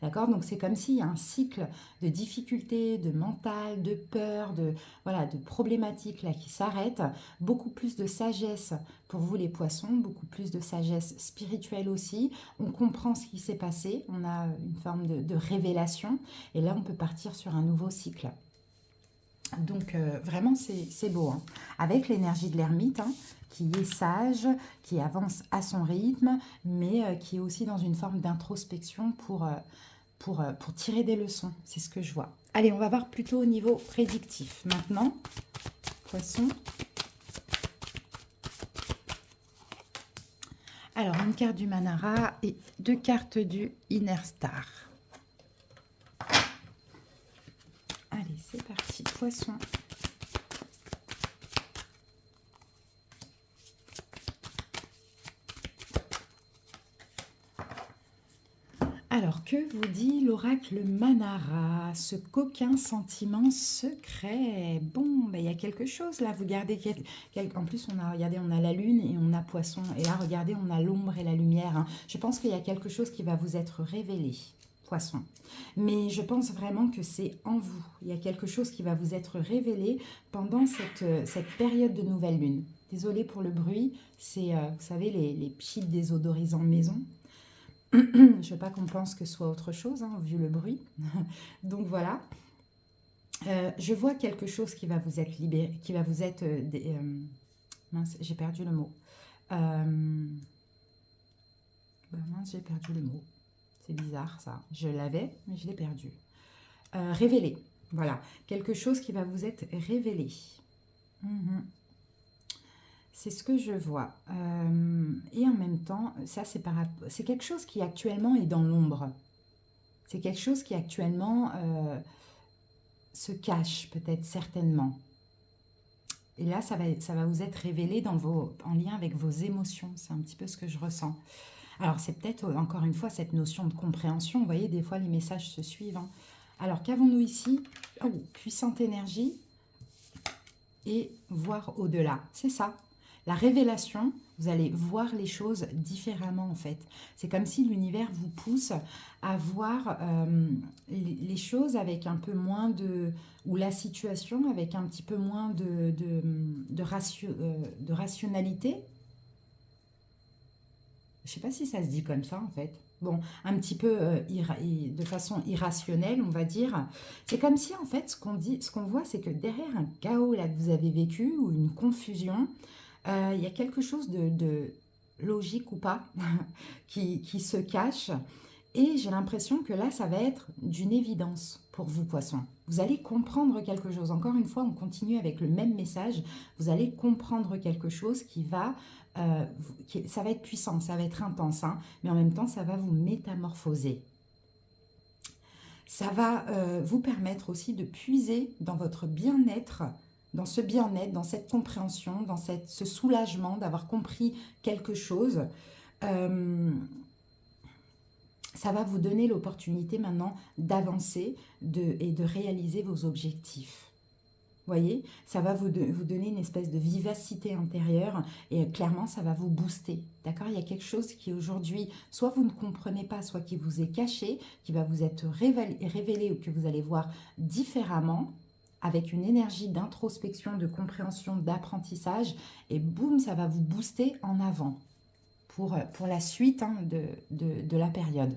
D'accord? Donc, c'est comme s'il y a un cycle de difficultés, de mental, de peur, voilà, de problématiques là, qui s'arrêtent. Beaucoup plus de sagesse pour vous, les poissons, beaucoup plus de sagesse spirituelle aussi. On comprend ce qui s'est passé, on a une forme de révélation. Et là, on peut partir sur un nouveau cycle. Donc vraiment c'est beau, hein. Avec l'énergie de l'ermite, hein, qui est sage, qui avance à son rythme, mais qui est aussi dans une forme d'introspection pour tirer des leçons. C'est ce que je vois. Allez, on va voir plutôt au niveau prédictif. Maintenant, poisson. Alors, une carte du Manara et 2 cartes du Inner Star. Allez, c'est parti, poisson. Alors, que vous dit l'oracle Manara, ce coquin sentiment secret? Bon, ben, il y a quelque chose là, vous gardez... En plus, regardez, on a la lune et on a poisson. Et là, regardez, on a l'ombre et la lumière, hein. Je pense qu'il y a quelque chose qui va vous être révélé, poisson. Mais je pense vraiment que c'est en vous. Il y a quelque chose qui va vous être révélé pendant cette période de nouvelle lune. Désolée pour le bruit, c'est, vous savez, les pchits désodorisants maison. Je ne veux pas qu'on pense que ce soit autre chose, hein, vu le bruit. Donc voilà. Je vois quelque chose qui va vous être libéré, qui va vous être... mince, j'ai perdu le mot. Mince, j'ai perdu le mot. C'est bizarre ça. Je l'avais, mais je l'ai perdu. Révélé. Voilà. Quelque chose qui va vous être révélé. C'est ce que je vois. Et en même temps, ça c'est quelque chose qui actuellement est dans l'ombre. C'est quelque chose qui actuellement se cache peut-être certainement. Et là, ça va vous être révélé en lien avec vos émotions. C'est un petit peu ce que je ressens. Alors, c'est peut-être encore une fois cette notion de compréhension. Vous voyez, des fois, les messages se suivent, hein. Alors, qu'avons-nous ici? Oh, puissante énergie et voir au-delà. C'est ça. La révélation, vous allez voir les choses différemment en fait. C'est comme si l'univers vous pousse à voir les choses avec un peu moins ou la situation avec un petit peu moins de rationalité. Je ne sais pas si ça se dit comme ça en fait. Bon, un petit peu de façon irrationnelle, on va dire. C'est comme si en fait, ce qu'on voit, c'est que derrière un chaos là que vous avez vécu ou une confusion, il y a quelque chose de logique ou pas qui se cache. Et j'ai l'impression que là, ça va être d'une évidence pour vous, poissons. Vous allez comprendre quelque chose. Encore une fois, on continue avec le même message. Vous allez comprendre quelque chose ça va être puissant, ça va être intense, hein, mais en même temps, ça va vous métamorphoser. Ça va vous permettre aussi de puiser dans votre bien-être, dans ce bien-être, dans cette compréhension, dans ce soulagement d'avoir compris quelque chose. Ça va vous donner l'opportunité maintenant d'avancer et de réaliser vos objectifs. Vous voyez, ça va vous donner une espèce de vivacité intérieure et clairement, ça va vous booster. D'accord? Il y a quelque chose qui aujourd'hui, soit vous ne comprenez pas, soit qui vous est caché, qui va vous être révélé ou que vous allez voir différemment, avec une énergie d'introspection, de compréhension, d'apprentissage. Et boum, ça va vous booster en avant pour la suite, hein, de la période.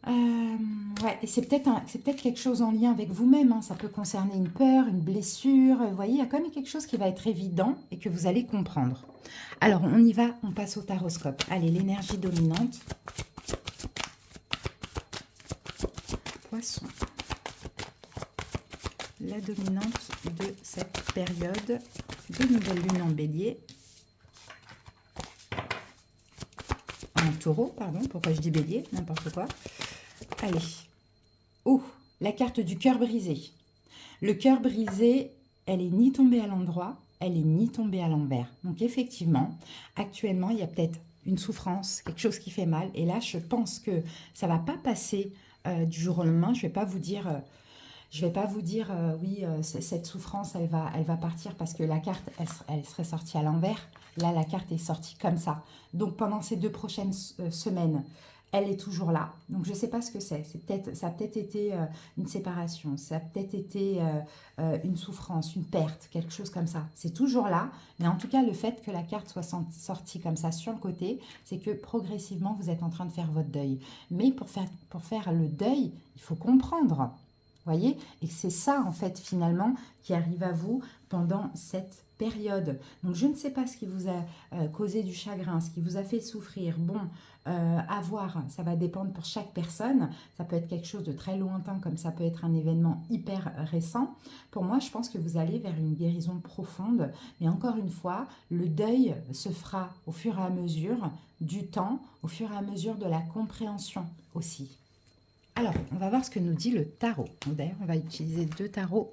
Ouais, et c'est peut-être quelque chose en lien avec vous-même, hein. Ça peut concerner une peur, une blessure. Vous voyez, il y a quand même quelque chose qui va être évident et que vous allez comprendre. Alors, on y va, on passe au taroscope. Allez, l'énergie dominante. Poisson. La dominante de cette période de nouvelle lune en bélier. En taureau, pardon, pourquoi je dis bélier, n'importe quoi. Allez. Oh, la carte du cœur brisé. Le cœur brisé, elle est ni tombée à l'endroit, elle est ni tombée à l'envers. Donc effectivement, actuellement, il y a peut-être une souffrance, quelque chose qui fait mal. Et là, je pense que ça ne va pas passer du jour au lendemain. Je ne vais pas vous dire, oui, cette souffrance, elle va partir parce que la carte, elle serait sortie à l'envers. Là, la carte est sortie comme ça. Donc pendant ces 2 prochaines semaines, elle est toujours là. Donc je ne sais pas ce que c'est. Ça a peut-être été une séparation, ça a peut-être été une souffrance, une perte, quelque chose comme ça. C'est toujours là. Mais en tout cas, le fait que la carte soit sortie comme ça sur le côté, c'est que progressivement, vous êtes en train de faire votre deuil. Mais pour faire le deuil, il faut comprendre. Voyez? Et c'est ça, en fait, finalement, qui arrive à vous pendant cette période. Donc, je ne sais pas ce qui vous a causé du chagrin, ce qui vous a fait souffrir. Bon, à voir, ça va dépendre pour chaque personne. Ça peut être quelque chose de très lointain, comme ça peut être un événement hyper récent. Pour moi, je pense que vous allez vers une guérison profonde. Mais encore une fois, le deuil se fera au fur et à mesure du temps, au fur et à mesure de la compréhension aussi. Alors, on va voir ce que nous dit le tarot. D'ailleurs, on va utiliser 2 tarots.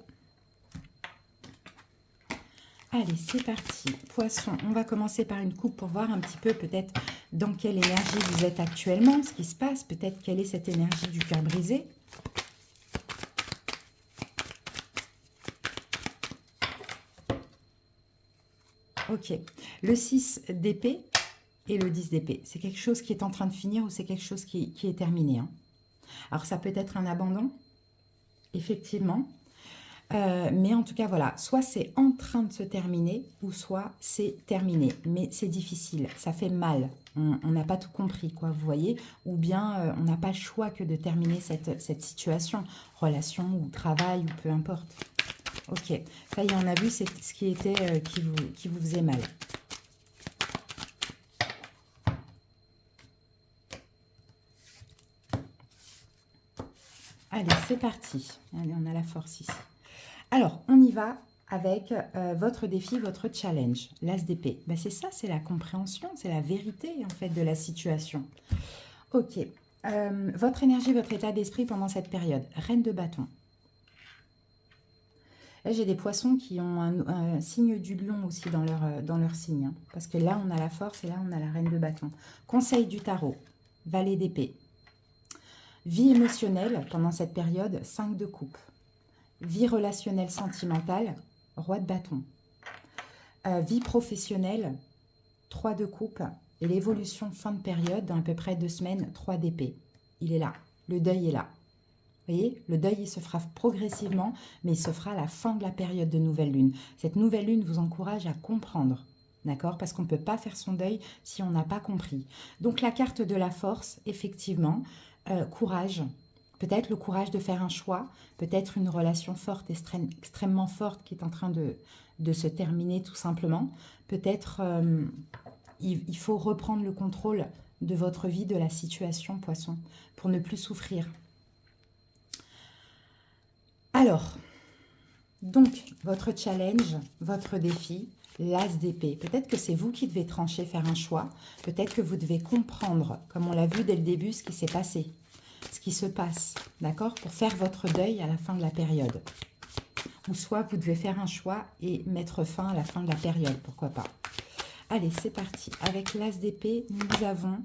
Allez, c'est parti. Poisson, on va commencer par une coupe pour voir un petit peu peut-être dans quelle énergie vous êtes actuellement, ce qui se passe, peut-être quelle est cette énergie du cœur brisé. Ok, le 6 d'épée et le 10 d'épée. C'est quelque chose qui est en train de finir ou c'est quelque chose qui est terminé, hein. Alors, ça peut être un abandon, effectivement. Mais en tout cas, voilà, soit c'est en train de se terminer, ou soit c'est terminé. Mais c'est difficile, ça fait mal. On n'a pas tout compris, quoi, vous voyez. Ou bien on n'a pas le choix que de terminer cette situation, relation ou travail, ou peu importe. Ok, ça y est, on a vu, c'est ce qui était qui vous faisait mal. Allez, c'est parti. Allez, on a la force ici. Alors, on y va avec votre défi, votre challenge, l'as d'épée. Ben, c'est ça, c'est la compréhension, c'est la vérité en fait de la situation. Ok, votre énergie, votre état d'esprit pendant cette période, reine de bâton. Là, j'ai des poissons qui ont un signe du lion aussi dans leur signe, hein, parce que là, on a la force et là, on a la reine de bâton. Conseil du tarot, valet d'épée. Vie émotionnelle pendant cette période, 5 de coupe. Vie relationnelle sentimentale, roi de bâton. Vie professionnelle, 3 de coupe. Et l'évolution fin de période, dans à peu près 2 semaines, 3 d'épée. Il est là, le deuil est là. Vous voyez, le deuil, il se fera progressivement, mais il se fera à la fin de la période de nouvelle lune. Cette nouvelle lune vous encourage à comprendre, d'accord? Parce qu'on ne peut pas faire son deuil si on n'a pas compris. Donc la carte de la force, effectivement, courage. Peut-être le courage de faire un choix, peut-être une relation forte, extrêmement forte qui est en train de se terminer tout simplement. Peut-être il faut reprendre le contrôle de votre vie, de la situation, poisson, pour ne plus souffrir. Alors, donc, votre challenge, votre défi, l'as d'épée. Peut-être que c'est vous qui devez trancher, faire un choix. Peut-être que vous devez comprendre, comme on l'a vu dès le début, ce qui s'est passé, ce qui se passe, d'accord, pour faire votre deuil à la fin de la période. Ou soit vous devez faire un choix et mettre fin à la fin de la période, pourquoi pas. Allez, c'est parti. Avec l'as d'épée, nous avons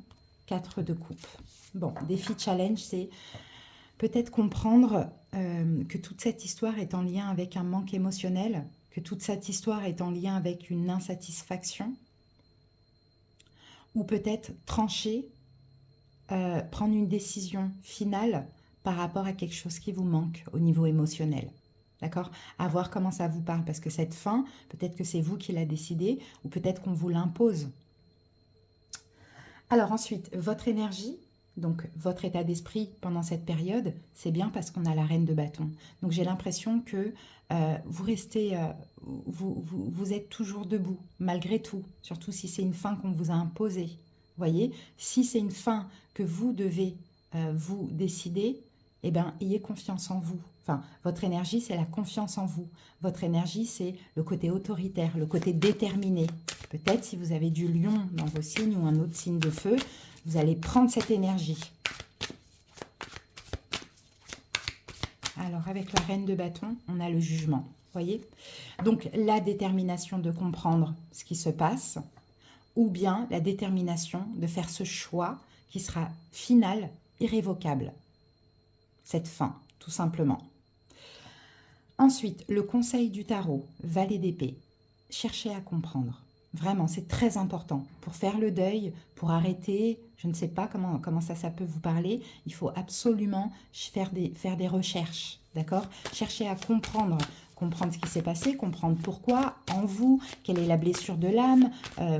4 de coupe. Bon, défi challenge, c'est peut-être comprendre que toute cette histoire est en lien avec un manque émotionnel, que toute cette histoire est en lien avec une insatisfaction, ou peut-être trancher, prendre une décision finale par rapport à quelque chose qui vous manque au niveau émotionnel. D'accord? À voir comment ça vous parle, parce que cette fin, peut-être que c'est vous qui la décidez, ou peut-être qu'on vous l'impose. Alors ensuite, votre énergie, Donc, votre état d'esprit pendant cette période, c'est bien parce qu'on a la reine de bâton. Donc, j'ai l'impression que vous restez, vous êtes toujours debout, malgré tout, surtout si c'est une fin qu'on vous a imposée. Vous voyez, si c'est une fin que vous devez vous décider, eh bien, ayez confiance en vous. Enfin, votre énergie, c'est la confiance en vous. Votre énergie, c'est le côté autoritaire, le côté déterminé. Peut-être si vous avez du lion dans vos signes ou un autre signe de feu, vous allez prendre cette énergie. Alors, avec la reine de bâton, on a le jugement. Voyez? Donc, la détermination de comprendre ce qui se passe, ou bien la détermination de faire ce choix qui sera final, irrévocable. Cette fin, tout simplement. Ensuite, le conseil du tarot, valet d'épée. Cherchez à comprendre. Vraiment, c'est très important. Pour faire le deuil, pour arrêter, je ne sais pas comment ça peut vous parler, il faut absolument faire des recherches, d'accord? Cherchez à comprendre ce qui s'est passé, comprendre pourquoi en vous, quelle est la blessure de l'âme,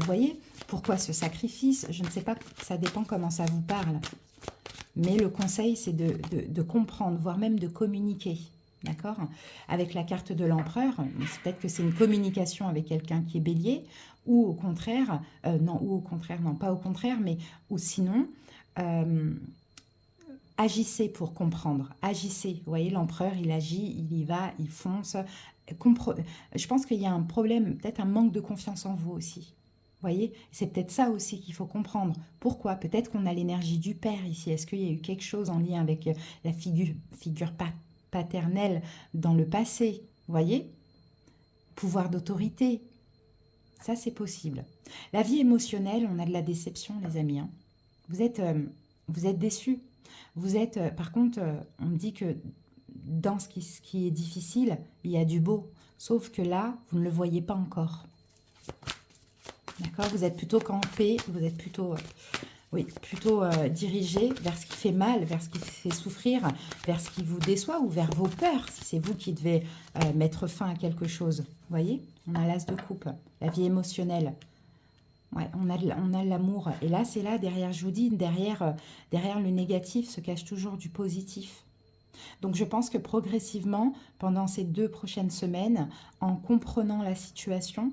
voyez, pourquoi ce sacrifice, je ne sais pas, ça dépend comment ça vous parle. Mais le conseil, c'est de comprendre, voire même de communiquer. D'accord? Avec la carte de l'empereur, peut-être que c'est une communication avec quelqu'un qui est bélier, ou au contraire, non, pas au contraire, mais ou sinon, agissez pour comprendre, agissez. Vous voyez, l'empereur, il agit, il y va, il fonce. Je pense qu'il y a un problème, peut-être un manque de confiance en vous aussi. Vous voyez, c'est peut-être ça aussi qu'il faut comprendre. Pourquoi? Peut-être qu'on a l'énergie du père ici. Est-ce qu'il y a eu quelque chose en lien avec la figure paternelle dans le passé? Vous voyez? Pouvoir d'autorité. Ça, c'est possible. La vie émotionnelle, on a de la déception, les amis. Hein. Vous êtes déçus. Vous êtes, par contre, on me dit que dans ce qui est difficile, il y a du beau. Sauf que là, vous ne le voyez pas encore. D'accord? Vous êtes plutôt campé, vous êtes plutôt, dirigé vers ce qui fait mal, vers ce qui fait souffrir, vers ce qui vous déçoit ou vers vos peurs, si c'est vous qui devez mettre fin à quelque chose. Vous voyez? On a l'as de coupe, la vie émotionnelle. Ouais, on a l'amour. Et là, c'est là, derrière, je vous dis, derrière le négatif se cache toujours du positif. Donc, je pense que progressivement, pendant ces 2 prochaines semaines, en comprenant la situation,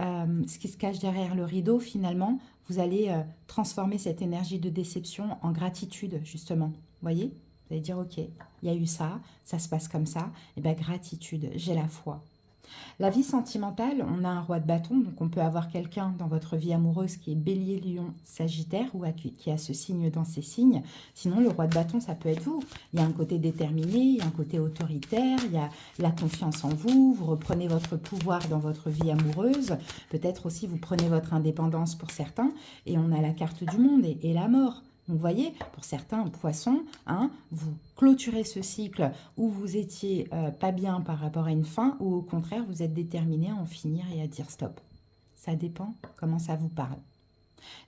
ce qui se cache derrière le rideau, finalement, vous allez transformer cette énergie de déception en gratitude, justement. Vous voyez? Vous allez dire, ok, il y a eu ça, ça se passe comme ça, et bien gratitude, j'ai la foi. La vie sentimentale, on a un roi de bâton, donc on peut avoir quelqu'un dans votre vie amoureuse qui est bélier, lion, sagittaire, ou qui a ce signe dans ses signes. Sinon, le roi de bâton, ça peut être vous. Il y a un côté déterminé, il y a un côté autoritaire, il y a la confiance en vous, vous reprenez votre pouvoir dans votre vie amoureuse. Peut-être aussi, vous prenez votre indépendance pour certains, et on a la carte du monde et la mort. Donc, vous voyez, pour certains poissons, hein, vous clôturez ce cycle où vous étiez pas bien par rapport à une fin, ou au contraire, vous êtes déterminé à en finir et à dire stop. Ça dépend comment ça vous parle.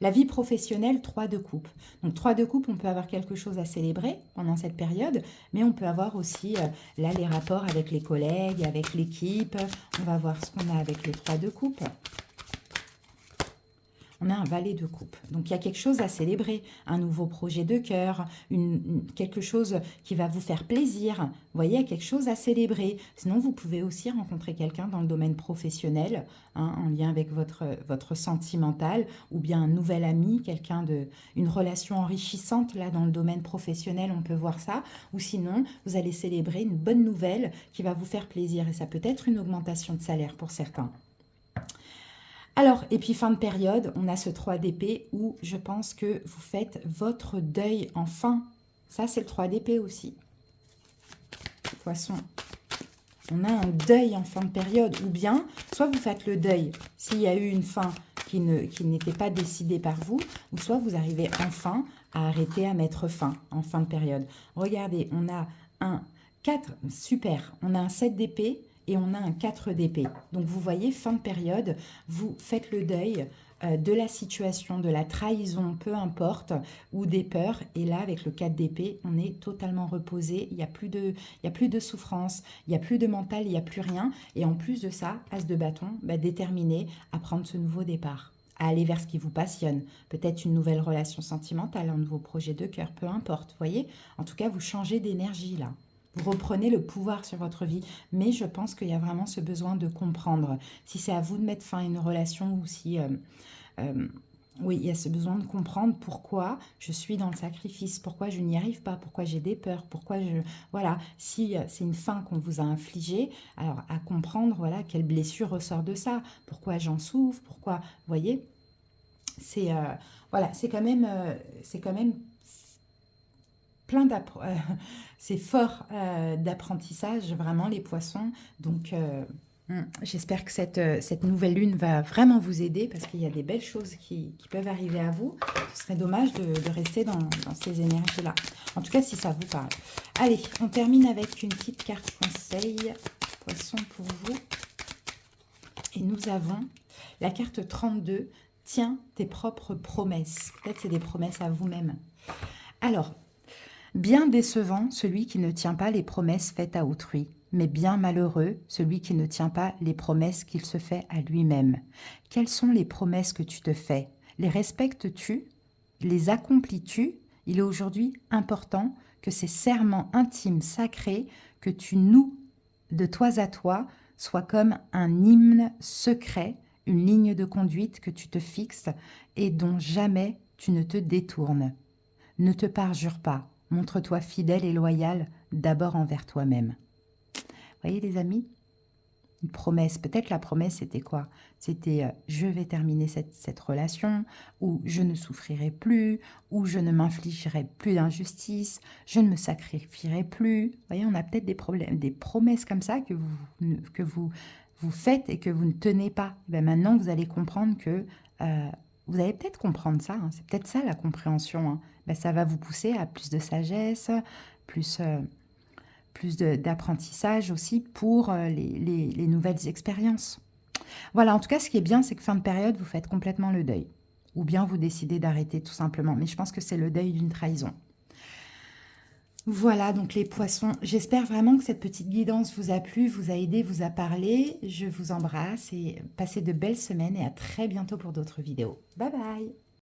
La vie professionnelle, 3 de coupe. Donc 3 de coupe, on peut avoir quelque chose à célébrer pendant cette période, mais on peut avoir aussi, là, les rapports avec les collègues, avec l'équipe. On va voir ce qu'on a avec le 3 de coupe. On a un valet de coupe. Donc, il y a quelque chose à célébrer, un nouveau projet de cœur, quelque chose qui va vous faire plaisir. Vous voyez, il y a quelque chose à célébrer. Sinon, vous pouvez aussi rencontrer quelqu'un dans le domaine professionnel, hein, en lien avec votre sentimental, ou bien un nouvel ami, une relation enrichissante, là, dans le domaine professionnel, on peut voir ça. Ou sinon, vous allez célébrer une bonne nouvelle qui va vous faire plaisir. Et ça peut être une augmentation de salaire pour certains. Alors, et puis fin de période, on a ce 3 d'épée où je pense que vous faites votre deuil enfin. Ça, c'est le 3 d'épée aussi. Poisson. On a un deuil en fin de période. Ou bien, soit vous faites le deuil s'il y a eu une fin qui n'était pas décidée par vous, ou soit vous arrivez enfin à arrêter, à mettre fin en fin de période. Regardez, on a un 4, super, on a un 7 d'épée, et on a un 4 d'épée. Donc, vous voyez, fin de période, vous faites le deuil de la situation, de la trahison, peu importe, ou des peurs. Et là, avec le 4 d'épée, on est totalement reposé. Il n'y a plus de souffrance, il n'y a plus de mental, il n'y a plus rien. Et en plus de ça, as de bâton, déterminé à prendre ce nouveau départ, à aller vers ce qui vous passionne. Peut-être une nouvelle relation sentimentale, un nouveau projet de cœur, peu importe, vous voyez. En tout cas, vous changez d'énergie là. Vous reprenez le pouvoir sur votre vie. Mais je pense qu'il y a vraiment ce besoin de comprendre. Si c'est à vous de mettre fin à une relation ou si... euh, oui, il y a ce besoin de comprendre pourquoi je suis dans le sacrifice, pourquoi je n'y arrive pas, pourquoi j'ai des peurs, pourquoi je... Voilà, si c'est une fin qu'on vous a infligée, alors à comprendre, voilà, quelle blessure ressort de ça, pourquoi j'en souffre, pourquoi... Vous voyez, c'est voilà, c'est quand même plein c'est fort d'apprentissage, vraiment, les poissons. Donc, j'espère que cette nouvelle lune va vraiment vous aider parce qu'il y a des belles choses qui peuvent arriver à vous. Ce serait dommage de rester dans ces énergies-là. En tout cas, si ça vous parle. Allez, on termine avec une petite carte conseil, poisson pour vous. Et nous avons la carte 32. Tiens tes propres promesses. Peut-être c'est des promesses à vous-même. Alors, bien décevant celui qui ne tient pas les promesses faites à autrui, mais bien malheureux celui qui ne tient pas les promesses qu'il se fait à lui-même. Quelles sont les promesses que tu te fais? Les respectes-tu? Les accomplis-tu? Il est aujourd'hui important que ces serments intimes, sacrés, que tu noues de toi à toi, soient comme un hymne secret, une ligne de conduite que tu te fixes et dont jamais tu ne te détournes. Ne te parjure pas, montre-toi fidèle et loyal d'abord envers toi-même. Voyez les amis, une promesse, peut-être la promesse c'était quoi? C'était je vais terminer cette relation, ou je ne souffrirai plus, ou je ne m'infligerai plus d'injustice, je ne me sacrifierai plus. Vous voyez, on a peut-être des problèmes, des promesses comme ça que vous faites et que vous ne tenez pas. Et bien maintenant, vous allez comprendre que vous allez peut-être comprendre ça, hein, c'est peut-être ça la compréhension. Hein. Ben, ça va vous pousser à plus de sagesse, plus, plus d'apprentissage aussi pour les nouvelles expériences. Voilà, en tout cas, ce qui est bien, c'est que fin de période, vous faites complètement le deuil. Ou bien vous décidez d'arrêter tout simplement. Mais je pense que c'est le deuil d'une trahison. Voilà, donc les poissons, j'espère vraiment que cette petite guidance vous a plu, vous a aidé, vous a parlé. Je vous embrasse et passez de belles semaines et à très bientôt pour d'autres vidéos. Bye bye!